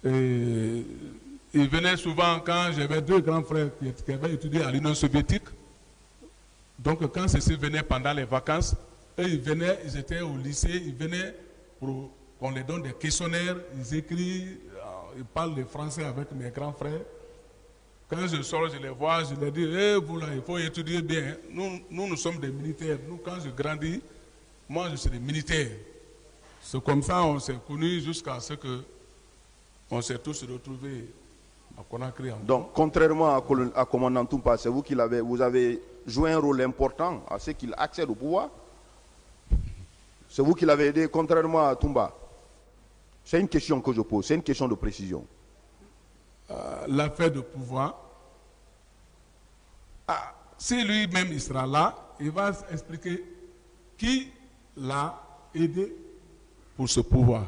Et il venait souvent quand j'avais 2 grands frères qui avaient étudié à l'Union soviétique. Donc quand ceux-ci venaient pendant les vacances, eux ils étaient au lycée, ils venaient pour qu'on les donne des questionnaires, ils écrivent, ils parlent le français avec mes grands frères. Quand je sors, je les vois, je leur dis, vous là, il faut étudier bien. Nous sommes des militaires. Nous, quand je grandis, moi je suis des militaires. C'est comme ça on s'est connus jusqu'à ce que on s'est tous retrouvés à Conakry. Donc, contrairement à commandant Toumba, c'est vous vous avez joué un rôle important à ce qu'il accède au pouvoir. C'est vous qui l'avez aidé, contrairement à Toumba. C'est une question que je pose, c'est une question de précision. L'affaire de pouvoir, si lui-même il sera là, il va expliquer qui l'a aidé pour ce pouvoir.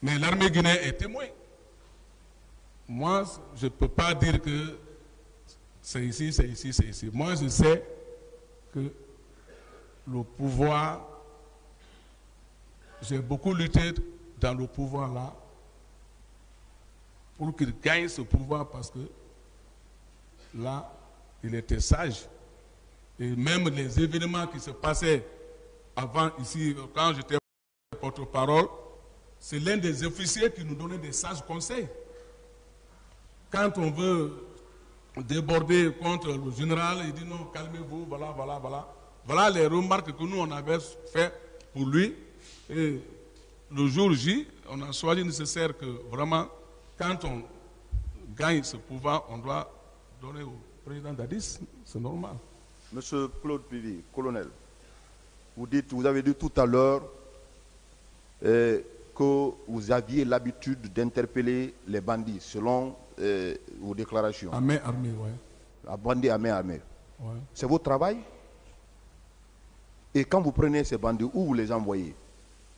Mais l'armée guinéenne est témoin. Moi, je ne peux pas dire que c'est ici, c'est ici, c'est ici. Moi, je sais que le pouvoir, j'ai beaucoup lutté dans le pouvoir là pour qu'il gagne ce pouvoir parce que là, il était sage. Et même les événements qui se passaient avant ici, quand j'étais porte-parole, c'est l'un des officiers qui nous donnait des sages conseils. Quand on veut déborder contre le général, il dit non, calmez-vous, voilà, voilà, voilà. Voilà les remarques que nous, on avait fait pour lui. Et le jour J, on a choisi nécessaire que vraiment, quand on gagne ce pouvoir, on doit donner au président d'Addis, c'est normal. Monsieur Claude Pivy, colonel, vous avez dit tout à l'heure que vous aviez l'habitude d'interpeller les bandits, selon vos déclarations. À main armée, oui. À bandits à main armée. Ouais. C'est votre travail? Et quand vous prenez ces bandits, où vous les envoyez?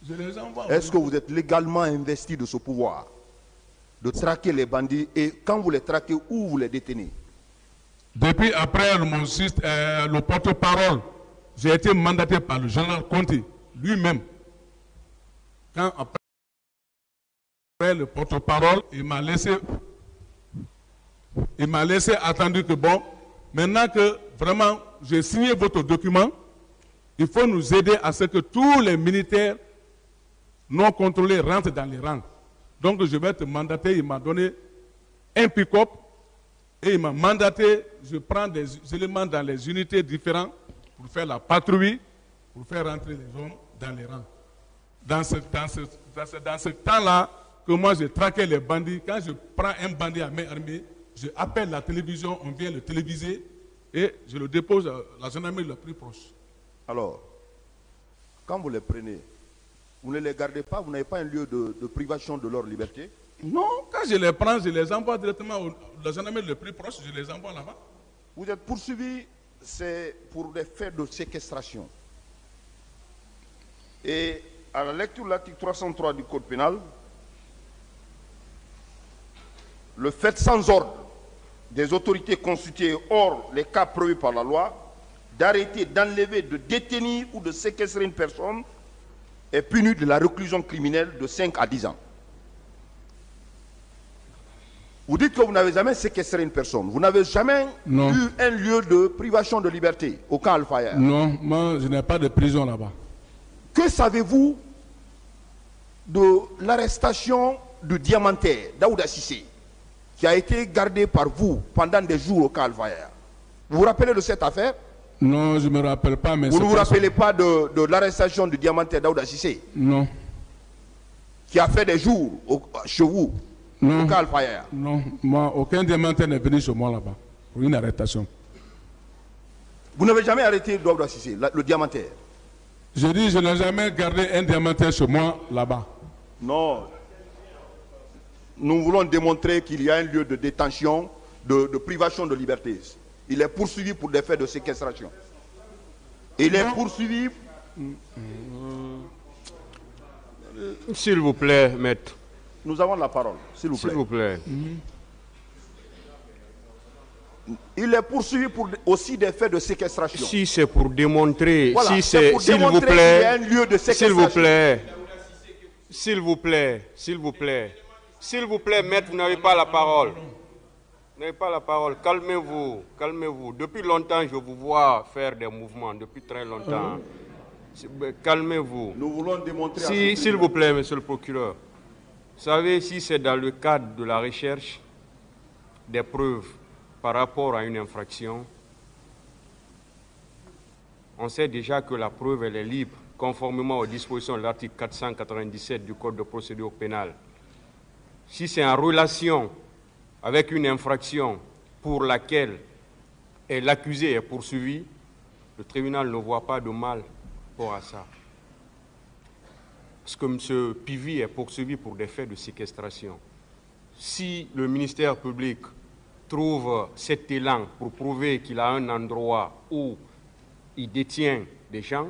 Je les envoie. Est-ce que vous êtes légalement investi de ce pouvoir de traquer les bandits? Et quand vous les traquez, où vous les détenez? Depuis après le porte-parole, j'ai été mandaté par le général Conté lui-même. Quand après le porte-parole, il m'a laissé attendre que bon, maintenant que vraiment j'ai signé votre document, il faut nous aider à ce que tous les militaires non contrôlés rentrent dans les rangs. Donc je vais te mandater, il m'a donné un pick-up et il m'a mandaté, je prends des éléments dans les unités différentes pour faire la patrouille, pour faire rentrer les hommes dans les rangs. Dans ce temps-là, que moi je traquais les bandits, quand je prends un bandit à main armée, je appelle la télévision, on vient le téléviser et je le dépose à la gendarmerie la plus proche. Alors, quand vous les prenez, vous ne les gardez pas, vous n'avez pas un lieu de privation de leur liberté? Non, quand je les prends, je les envoie directement à la gendarmerie le plus proche, je les envoie là-bas. Vous êtes poursuivi, c'est pour des faits de séquestration. Et à la lecture de l'article 303 du Code pénal, le fait sans ordre des autorités constituées hors les cas prévus par la loi, d'arrêter, d'enlever, de détenir ou de séquestrer une personne est puni de la réclusion criminelle de 5 à 10 ans. Vous dites que vous n'avez jamais séquestré une personne. Vous n'avez jamais eu un lieu de privation de liberté au camp Al-Fayher. Non, moi je n'ai pas de prison là-bas. Que savez-vous de l'arrestation du diamantaire Daouda Cissé, qui a été gardé par vous pendant des jours au camp Al-Fayher? Vous vous rappelez de cette affaire? Non, je ne me rappelle pas. Mais vous ne vous rappelez pas de l'arrestation du diamantaire Daouda Cissé? Non. Qui a fait des jours chez vous? Non. Au camp Al-Fayher? Non, moi, aucun diamantaire n'est venu chez moi là-bas pour une arrestation. Vous n'avez jamais arrêté Daouda Cissé, le diamantaire? Je dis, je n'ai jamais gardé un diamantaire chez moi là-bas. Non. Nous voulons démontrer qu'il y a un lieu de détention, de privation de liberté. Il est poursuivi pour des faits de séquestration. Il est poursuivi... S'il vous plaît, maître. Nous avons la parole, s'il vous plaît. S'il vous plaît. Il est poursuivi pour aussi des faits de séquestration. Si c'est pour démontrer, voilà, si c'est, s'il vous plaît, qu'il y a un lieu de séquestration. S'il vous plaît, s'il vous plaît, s'il vous plaît, maître, vous n'avez pas la parole. Vous n'avez pas la parole. Calmez-vous, calmez-vous. Depuis longtemps, je vous vois faire des mouvements, depuis très longtemps. Calmez-vous. Nous voulons démontrer... S'il vous plaît, monsieur le procureur, vous savez, si c'est dans le cadre de la recherche des preuves par rapport à une infraction, on sait déjà que la preuve, elle est libre, conformément aux dispositions de l'article 497 du Code de procédure pénale. Si c'est en relation avec une infraction pour laquelle l'accusé est poursuivi, le tribunal ne voit pas de mal pour ça. Parce que M. Pivy est poursuivi pour des faits de séquestration. Si le ministère public trouve cet élan pour prouver qu'il a un endroit où il détient des gens,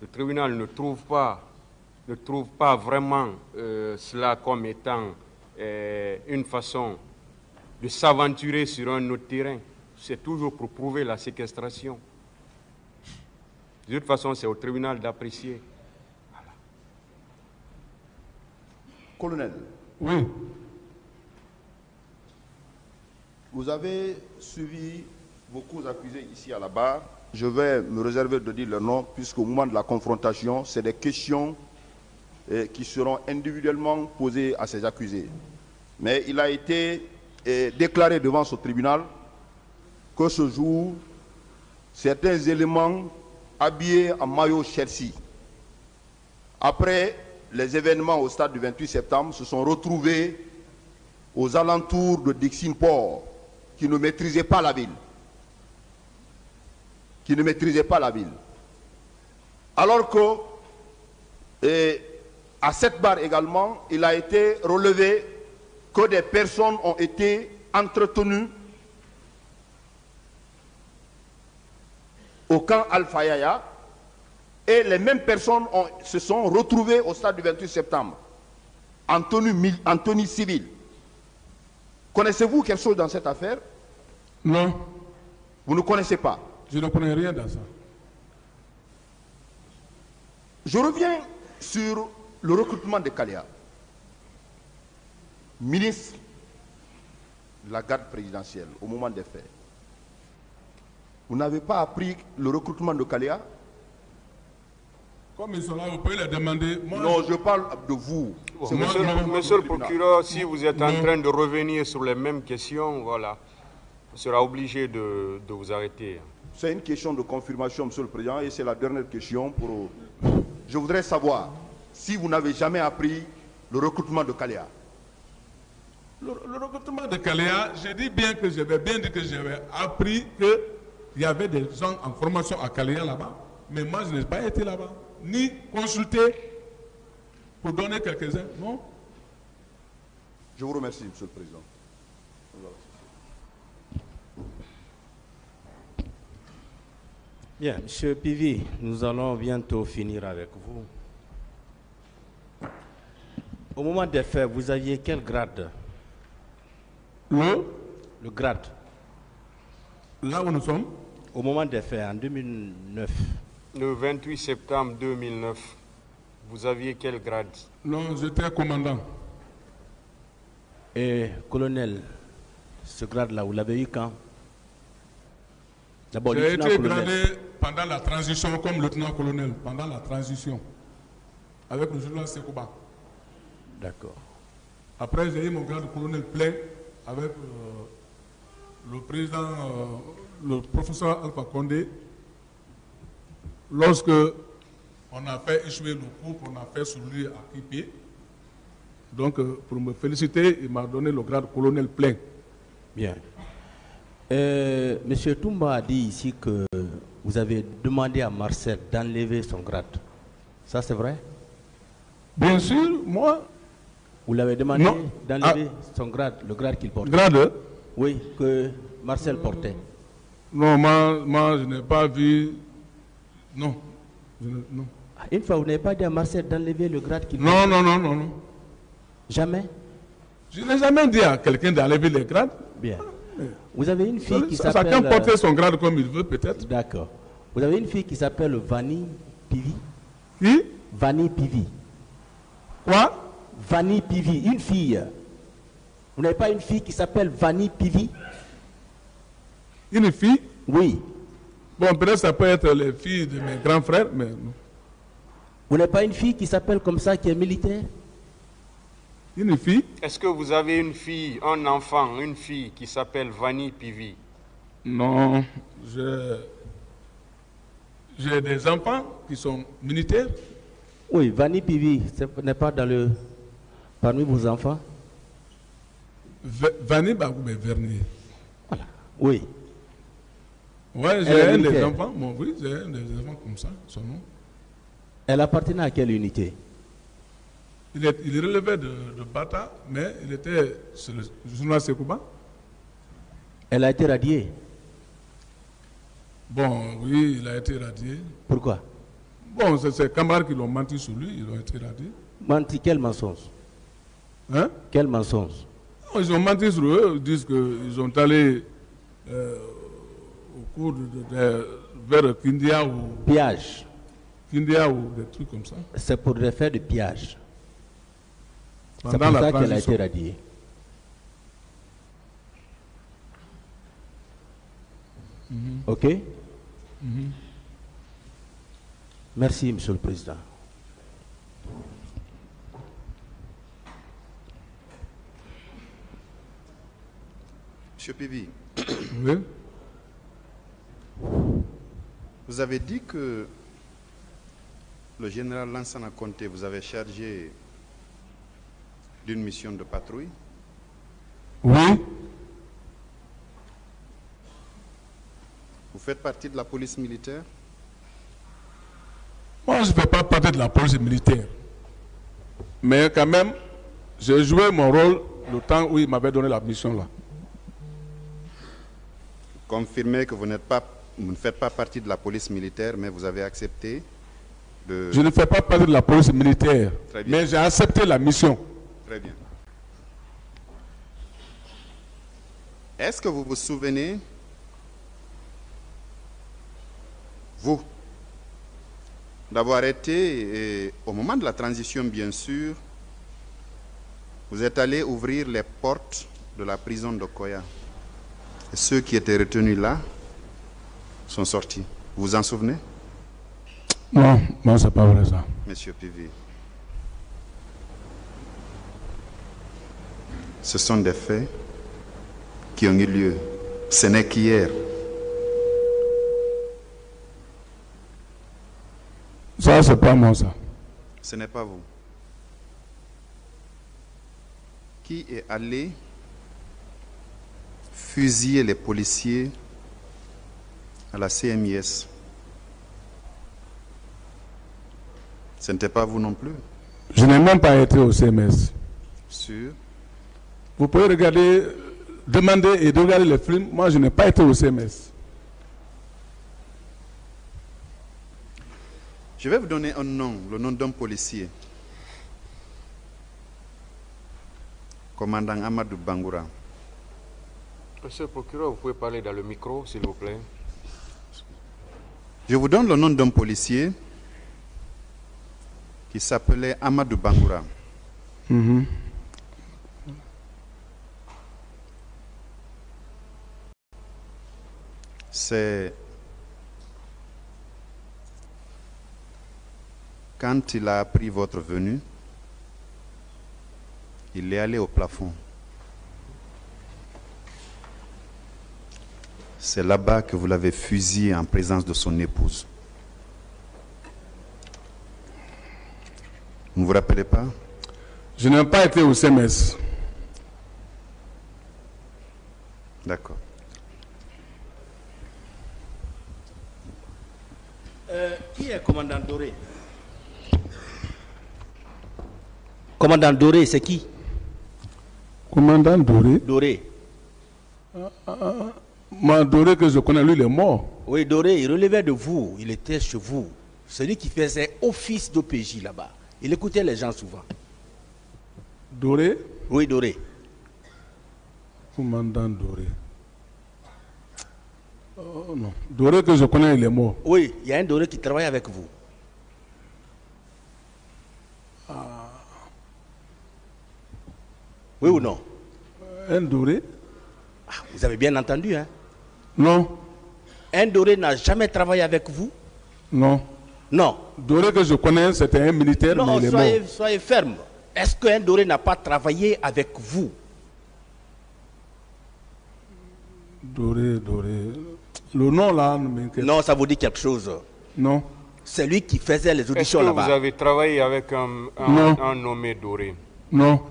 le tribunal ne trouve pas vraiment cela comme étant une façon de s'aventurer sur un autre terrain. C'est toujours pour prouver la séquestration. De toute façon, c'est au tribunal d'apprécier. Voilà. Colonel. Oui. Vous avez suivi beaucoup d'accusés ici à la barre. Je vais me réserver de dire leur nom, puisqu'au moment de la confrontation, c'est des questions qui seront individuellement posées à ces accusés. Mais il a été déclaré devant ce tribunal que ce jour, certains éléments habillés en maillot Chelsea, après les événements au stade du 28 septembre, se sont retrouvés aux alentours de Dixine-Port, qui ne maîtrisaient pas la ville. Qui ne maîtrisaient pas la ville. Alors que, à cette barre également, il a été relevé que des personnes ont été entretenues au camp Al-Fayaya et les mêmes personnes se sont retrouvées au stade du 28 septembre en tenue civile. Connaissez-vous quelque chose dans cette affaire? Non. Vous ne connaissez pas? Je ne connais rien dans ça. Je reviens sur le recrutement de Kaléa. Ministre de la garde présidentielle au moment des faits. Vous n'avez pas appris le recrutement de Kaléa? Comme ils sont là, vous pouvez les demander. Moi, non, je parle de vous. Bon, monsieur le procureur, si vous êtes en train de revenir sur les mêmes questions, voilà, on sera obligé de vous arrêter. C'est une question de confirmation, monsieur le Président, et c'est la dernière question. Je voudrais savoir si vous n'avez jamais appris le recrutement de Kaléa. Le recrutement de Kaléa, j'ai dit bien que j'avais bien dit que j'avais appris qu'il y avait des gens en formation à Kaléa là-bas, mais moi je n'ai pas été là-bas, ni consulté pour donner quelques-uns, non. Je vous remercie, monsieur le Président. Bien, monsieur Pivi, nous allons bientôt finir avec vous. Au moment des faits, vous aviez quel grade? Le grade. Là où nous sommes? Au moment des faits, en 2009. Le 28 septembre 2009, vous aviez quel grade? Non, j'étais commandant. Et colonel, ce grade-là, vous l'avez eu quand? D'abord, j'ai été gradé pendant la transition comme lieutenant-colonel, pendant la transition, avec le général Sekouba. D'accord. Après, j'ai eu mon grade de colonel plein avec le président, le professeur Alpha Condé. Lorsque on a fait échouer le coup qu'on a fait sur lui à Kipé, donc pour me féliciter, il m'a donné le grade de colonel plein. Bien. Monsieur Toumba a dit ici que vous avez demandé à Marcel d'enlever son grade. Ça, c'est vrai? Bien sûr, moi. Vous l'avez demandé d'enlever son grade, le grade qu'il portait? Grade? Oui, que Marcel portait. Non, moi je n'ai pas vu. Non. Non. Une fois, vous n'avez pas dit à Marcel d'enlever le grade qu'il portait? Non. Jamais? Je n'ai jamais dit à quelqu'un d'enlever les grades. Bien. Vous avez une fille qui s'appelle... Chacun porte son grade comme il veut, peut-être. D'accord. Vous avez une fille qui s'appelle Vani Pivi. Qui? Vani Pivi. Quoi? Vani Pivi, une fille. Vous n'avez pas une fille qui s'appelle Vani Pivi? Une fille? Oui. Bon, peut-être ça peut être les filles de mes grands frères, mais non. Vous n'avez pas une fille qui s'appelle comme ça, qui est militaire? Une fille? Est-ce que vous avez une fille, un enfant, une fille qui s'appelle Vani Pivi? Non, j'ai des enfants qui sont militaires. Oui, Vani Pivi, ce n'est pas parmi vos enfants? Vani Bagoubé Vernier. Voilà, oui. Oui, j'ai un des enfants, oui, j'ai un des enfants comme ça, son nom. Elle appartenait à quelle unité? Il relevait de Bata, mais il était sur le journal Sekouba. Elle a été radiée? Bon, oui, il a été radié. Pourquoi? Bon, c'est ses camarades qui l'ont menti sur lui, ils ont été radiés. Menti, quel mensonge? Hein? Quel mensonge? Ils ont menti sur eux, ils disent qu'ils sont allés au cours vers Kindia ou Pillage. Kindia ou des trucs comme ça. C'est pour des faits de pillage. C'est Pendant pour la ça qu'elle a transition. été radiée. OK? Merci, Monsieur le Président. Monsieur Pivi, Oui. vous avez dit que le général Lansana Conté vous avait chargé d'une mission de patrouille. Oui. Vous faites partie de la police militaire? Moi, je ne fais pas partie de la police militaire. Mais quand même, j'ai joué mon rôle le temps où il m'avait donné la mission là. Confirmez que vous ne faites pas partie de la police militaire, mais vous avez accepté de... Je ne fais pas partie de la police militaire, Très bien. mais j'ai accepté la mission. Très bien. Est-ce que vous vous souvenez, vous, d'avoir été, au moment de la transition bien sûr, vous êtes allé ouvrir les portes de la prison de Koya. Et ceux qui étaient retenus là sont sortis. Vous vous en souvenez, Non, non, c'est pas vrai ça. Monsieur Pivi? Ce sont des faits qui ont eu lieu. Ce n'est qu'hier. Ça, c'est pas moi ça. Ce n'est pas vous. Qui est allé fusiller les policiers à la CMIS? Ce n'était pas vous non plus. Je n'ai même pas été au CMS. Sûr? Vous pouvez regarder, demander et regarder les films. Moi, je n'ai pas été au CMS. Je vais vous donner un nom, le nom d'un policier. Commandant Amadou Bangoura. Monsieur le procureur, vous pouvez parler dans le micro, s'il vous plaît. Je vous donne le nom d'un policier qui s'appelait Amadou Bangoura. C'est quand il a appris votre venue, il est allé au plafond. C'est là-bas que vous l'avez fusillé en présence de son épouse. Vous ne vous rappelez pas? Je n'ai pas été au CMS. D'accord. Qui est commandant Doré? Commandant Doré, c'est qui? Commandant Doré. Doré. Moi, Doré que je connais, lui, il est mort. Oui, Doré, il relevait de vous. Il était chez vous. Celui qui faisait office d'OPJ là-bas. Il écoutait les gens souvent. Doré. Oui, Doré. Commandant Doré. Oh non. Doré que je connais, il est mort. Oui, il y a un Doré qui travaille avec vous. Oui ou non? Un Doré? Ah, vous avez bien entendu, hein? Non. Un Doré n'a jamais travaillé avec vous? Non. Non. Doré que je connais, c'était un militaire, mais Non, il est mort. soyez ferme. Est-ce qu'un Doré n'a pas travaillé avec vous? Doré, Doré. Le nom là ne m'inquiète. Non, ça vous dit quelque chose. Non. C'est lui qui faisait les Est-ce auditions que vous là-bas. avez travaillé avec Non. un nommé Doré? Non.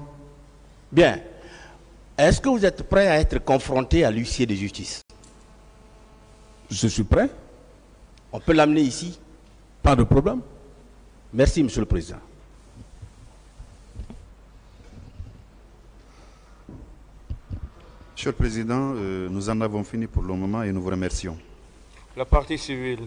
Bien. Est-ce que vous êtes prêt à être confronté à l'huissier de justice? Je suis prêt. On peut l'amener ici? Pas de problème. Merci, Monsieur le Président. Monsieur le Président, nous en avons fini pour le moment et nous vous remercions. La partie civile.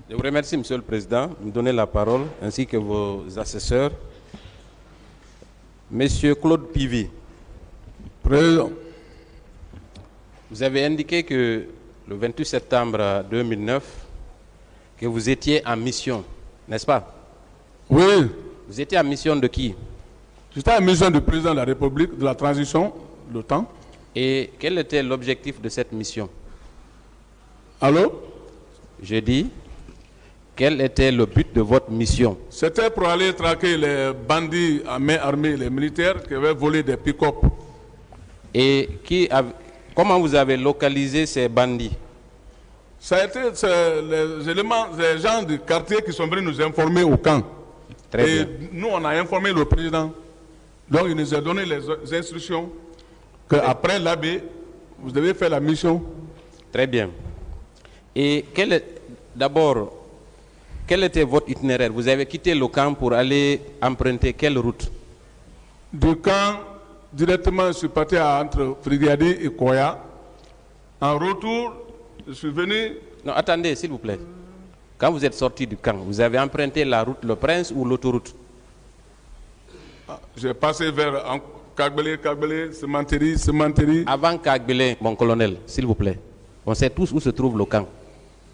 Je vous remercie, Monsieur le Président, de me donner la parole, ainsi que vos assesseurs. Monsieur Claude Pivy, Président. vous avez indiqué que le 28 septembre 2009, que vous étiez en mission, n'est-ce pas? Oui, Vous étiez en mission de qui? j'étais en mission du président de la République de la transition, le temps. Et quel était l'objectif de cette mission? Allô? Je dis, quel était le but de votre mission? C'était pour aller traquer les bandits à main armée, les militaires qui avaient volé des pick-up. Et comment vous avez localisé ces bandits? Ça a été les éléments, les gens du quartier qui sont venus nous informer au camp. Très Et bien. nous, on a informé le président. Donc, il nous a donné les instructions qu'après l'abbé, vous devez faire la mission. Très bien. Et d'abord, quel était votre itinéraire? Vous avez quitté le camp pour aller emprunter quelle route? Du camp, directement, je suis parti entre Frigadi et Koya. En retour, je suis venu. Non, attendez, s'il vous plaît. Quand vous êtes sorti du camp, vous avez emprunté la route Le Prince ou l'autoroute? J'ai passé vers Kagbele, Sementeri. Avant Kagbele, mon colonel, s'il vous plaît. On sait tous où se trouve le camp.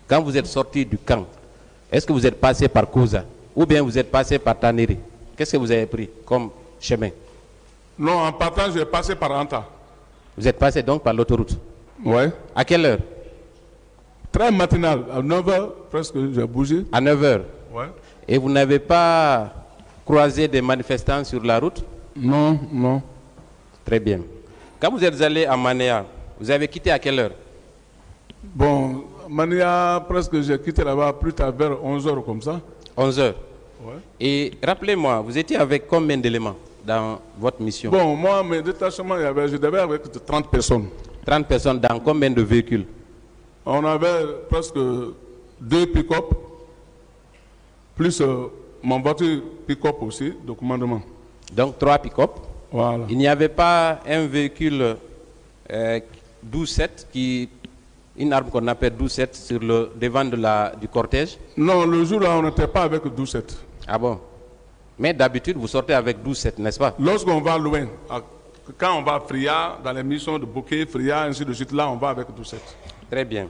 Quand vous êtes sorti du camp, est-ce que vous êtes passé par Koza ou bien vous êtes passé par Taneri? Qu'est-ce que vous avez pris comme chemin? Non, en partant, j'ai passé par Anta. Vous êtes passé donc par l'autoroute? Oui. À quelle heure? Très matinal, à 9h, presque, j'ai bougé. À 9h. Oui. Et vous n'avez pas croisé des manifestants sur la route? Non, non. Très bien. Quand vous êtes allé à Manéa, vous avez quitté à quelle heure? Bon, Mania, presque, j'ai quitté là-bas plus tard vers 11h comme ça. 11h. Ouais. Et rappelez-moi, vous étiez avec combien d'éléments dans votre mission? Bon, moi, mes détachements, je devais avec 30 personnes. 30 personnes dans combien de véhicules? On avait presque 2 pick-up, plus mon voiture pick-up aussi, de commandement. Donc 3 pick-up. Voilà. Il n'y avait pas un véhicule 12-7, une arme qu'on appelle 12-7 sur le devant du cortège? Non, le jour-là, on n'était pas avec 12-7. Ah bon? Mais d'habitude, vous sortez avec 12-7, n'est-ce pas? Lorsqu'on va loin, quand on va à Fria, dans les missions de Bokeh, Fria, ainsi de suite, là, on va avec 12-7. Très bien.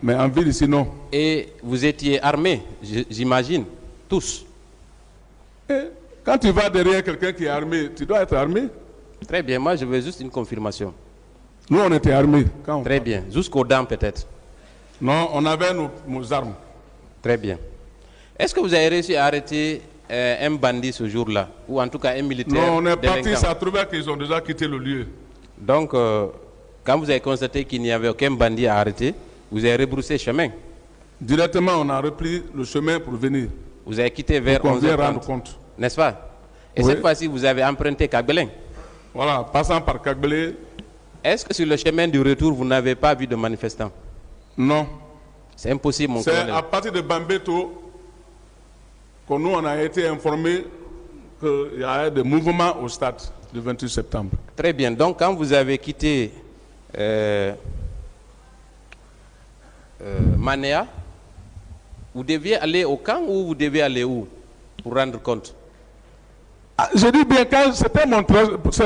Mais en ville, ici, non. Et vous étiez armés, j'imagine, tous? Et quand tu vas derrière quelqu'un qui est armé, tu dois être armé. Très bien, moi je veux juste une confirmation. Nous, on était armés. Très bien, jusqu'aux dents peut-être? Non, on avait nos armes. Très bien. Est-ce que vous avez réussi à arrêter un bandit ce jour-là? Ou en tout cas un militaire? Non, on est parti, délinquant? ça trouvait qu'ils ont déjà quitté le lieu. Donc, quand vous avez constaté qu'il n'y avait aucun bandit à arrêter, vous avez rebroussé chemin? Directement, on a repris le chemin pour venir. Vous avez quitté vers Pour qu'on vienne 11h30, rendre compte. n'est-ce pas? Et Oui. cette fois-ci, vous avez emprunté Kagbelin. Voilà, passant par Kagbele. Est-ce que sur le chemin du retour, vous n'avez pas vu de manifestants? Non. C'est impossible, mon C'est colonel. à partir de Bambeto que nous, on a été informés qu'il y a des mouvements au stade du 28 septembre. Très bien. Donc, quand vous avez quitté Manéa, vous deviez aller au camp ou vous deviez aller où pour rendre compte? Ah, je dis bien, c'était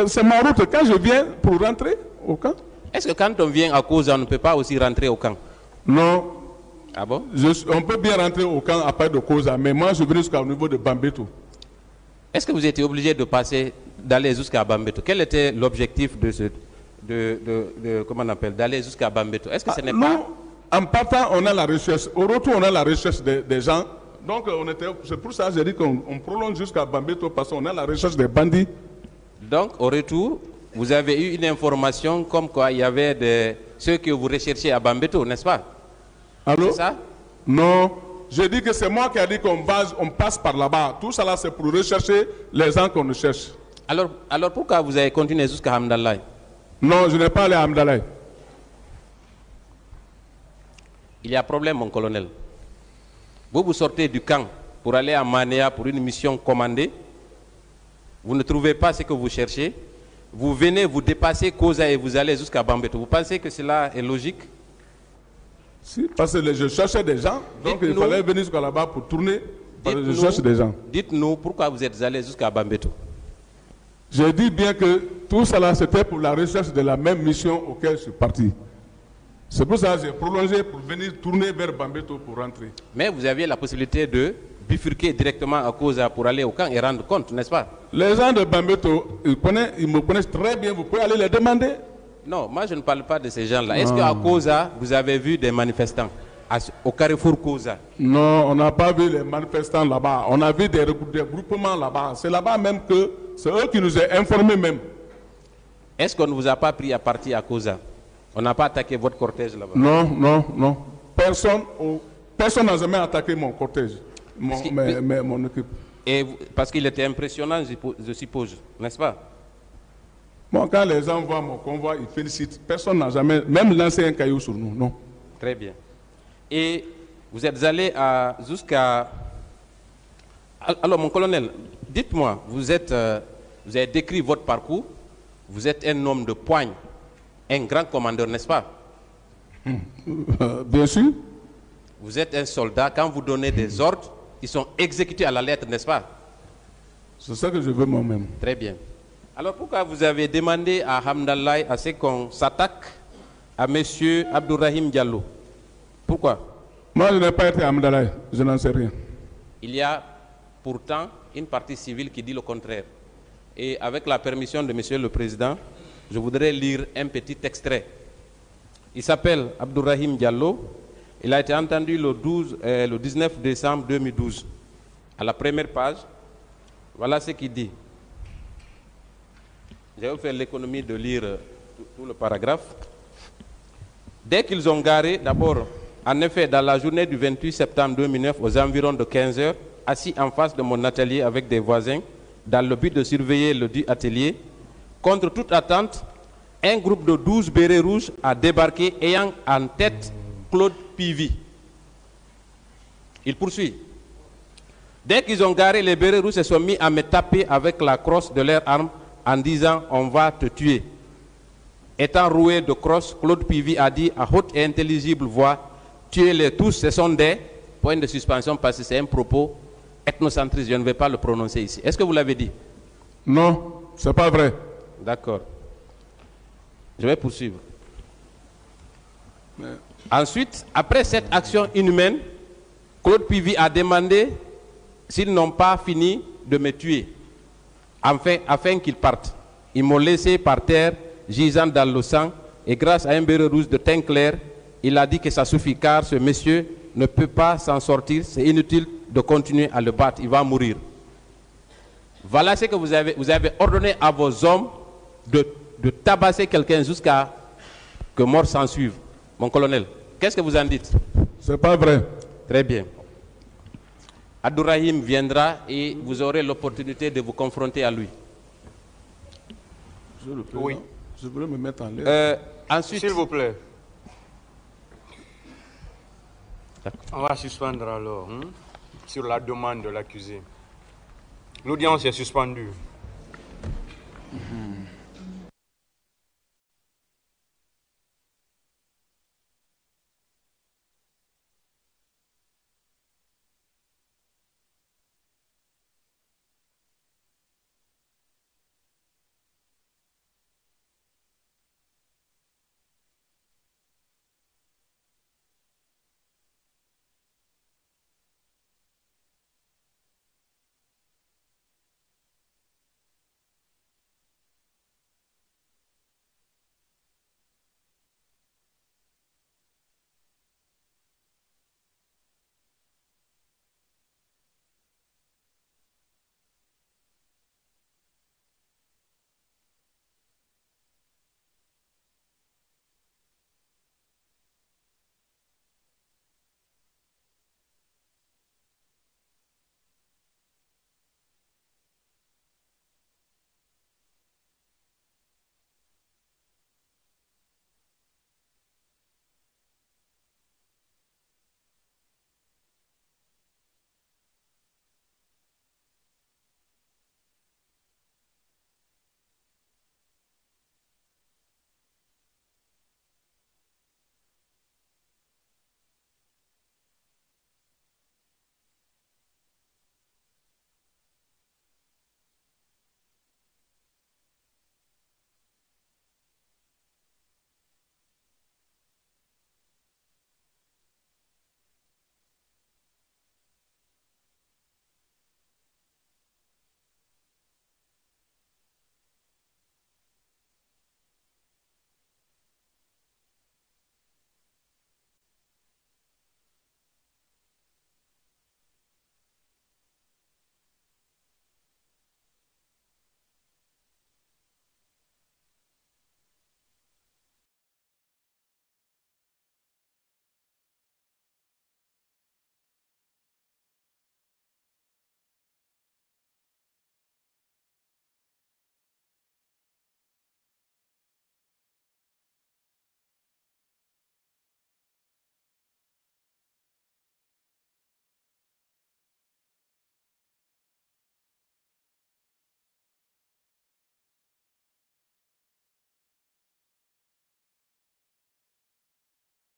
c'est ma route. Quand je viens pour rentrer au camp? Est-ce que quand on vient à cause, on ne peut pas aussi rentrer au camp? Non. Ah bon? On peut bien rentrer au camp à part de cause, mais moi, je venais jusqu'au niveau de Bambeto. Est-ce que vous étiez obligé d'aller jusqu'à Bambeto? Quel était l'objectif comment on appelle, d'aller jusqu'à Bambeto? Est-ce que ce n'est pas... En partant, on a la recherche. Au retour, on a la recherche des gens. Donc, c'est pour ça que j'ai dit qu'on prolonge jusqu'à Bambeto parce qu'on a la recherche des bandits. Donc, au retour, vous avez eu une information comme quoi il y avait ceux que vous recherchez à Bambeto, n'est-ce pas? Allô? C'est ça? Non. Je dis que c'est moi qui ai dit qu'on passe par là-bas. Tout ça là, c'est pour rechercher les gens qu'on cherche. Alors pourquoi vous avez continué jusqu'à Hamdallah? Non, je n'ai pas allé à Hamdallah. Il y a problème, mon colonel. Vous sortez du camp pour aller à Manéa pour une mission commandée. Vous ne trouvez pas ce que vous cherchez. Vous venez, vous dépassez Koza et vous allez jusqu'à Bambeto. Vous pensez que cela est logique? Si, parce que je cherchais des gens. Donc il fallait venir jusqu'à là-bas pour tourner. Parce que je cherche des gens. Dites-nous pourquoi vous êtes allé jusqu'à Bambeto. Je dis bien que tout cela, c'était pour la recherche de la même mission auquel je suis parti. C'est pour ça que j'ai prolongé pour venir tourner vers Bambeto pour rentrer. Mais vous aviez la possibilité de bifurquer directement à Koza pour aller au camp et rendre compte, n'est-ce pas? Les gens de Bambeto, ils me connaissent très bien, vous pouvez aller les demander. Non, moi je ne parle pas de ces gens-là. Est-ce qu'à Koza, vous avez vu des manifestants au carrefour Koza? Non, on n'a pas vu les manifestants là-bas. On a vu des regroupements là-bas. C'est là-bas même que c'est eux qui nous ont informés même. Est-ce qu'on ne vous a pas pris à partie à Koza? On n'a pas attaqué votre cortège là-bas? Non, non, non. Personne n'a jamais attaqué mon cortège, mon équipe. Et parce qu'il était impressionnant, je suppose, n'est-ce pas? Bon, quand les gens voient mon convoi, ils félicitent. Personne n'a jamais, même lancé un caillou sur nous, non. Très bien. Et vous êtes allé jusqu'à... Alors, mon colonel, dites-moi, vous avez décrit votre parcours, vous êtes un homme de poigne, un grand commandeur, n'est-ce pas? Bien sûr. Vous êtes un soldat, quand vous donnez des ordres, ils sont exécutés à la lettre, n'est-ce pas? C'est ça que je veux moi-même. Très bien. Alors pourquoi vous avez demandé à Hamdallah à ce qu'on s'attaque à M. Abdourahim Diallo? Pourquoi? Moi, je n'ai pas été à Hamdallah, je n'en sais rien. Il y a pourtant une partie civile qui dit le contraire. Et avec la permission de M. le Président, je voudrais lire un petit extrait. Il s'appelle Abdourahim Diallo. Il a été entendu le 19 décembre 2012. À la première page, voilà ce qu'il dit. Je vais vous faire l'économie de lire tout le paragraphe. Dès qu'ils ont garé, d'abord, en effet, dans la journée du 28 septembre 2009, aux environs de 15 heures, assis en face de mon atelier avec des voisins, dans le but de surveiller le dit atelier, contre toute attente, un groupe de 12 bérets rouges a débarqué ayant en tête Claude Pivi. Il poursuit. Dès qu'ils ont garé, les bérets rouges se sont mis à me taper avec la crosse de leur arme en disant « on va te tuer ». Étant roué de crosse, Claude Pivi a dit à haute et intelligible voix « tuez-les tous, ce sont des points de suspension parce que c'est un propos ethnocentriste, je ne vais pas le prononcer ici. » Est-ce que vous l'avez dit? Non, c'est pas vrai. D'accord. Je vais poursuivre. Ensuite, après cette action inhumaine, Claude Pivi a demandé s'ils n'ont pas fini de me tuer, afin qu'ils partent. Ils m'ont laissé par terre, gisant dans le sang, et grâce à un béret rouge de teint clair, il a dit que ça suffit car ce monsieur ne peut pas s'en sortir, c'est inutile de continuer à le battre, il va mourir. Voilà ce que vous avez ordonné à vos hommes de tabasser quelqu'un jusqu'à que mort s'en suive. Mon colonel, qu'est-ce que vous en dites? C'est pas vrai. Très bien. Abdourahim viendra et vous aurez l'opportunité de vous confronter à lui. Oui. Je voulais me mettre en l'air. Ensuite, s'il vous plaît. On va suspendre alors sur la demande de l'accusé. L'audience est suspendue.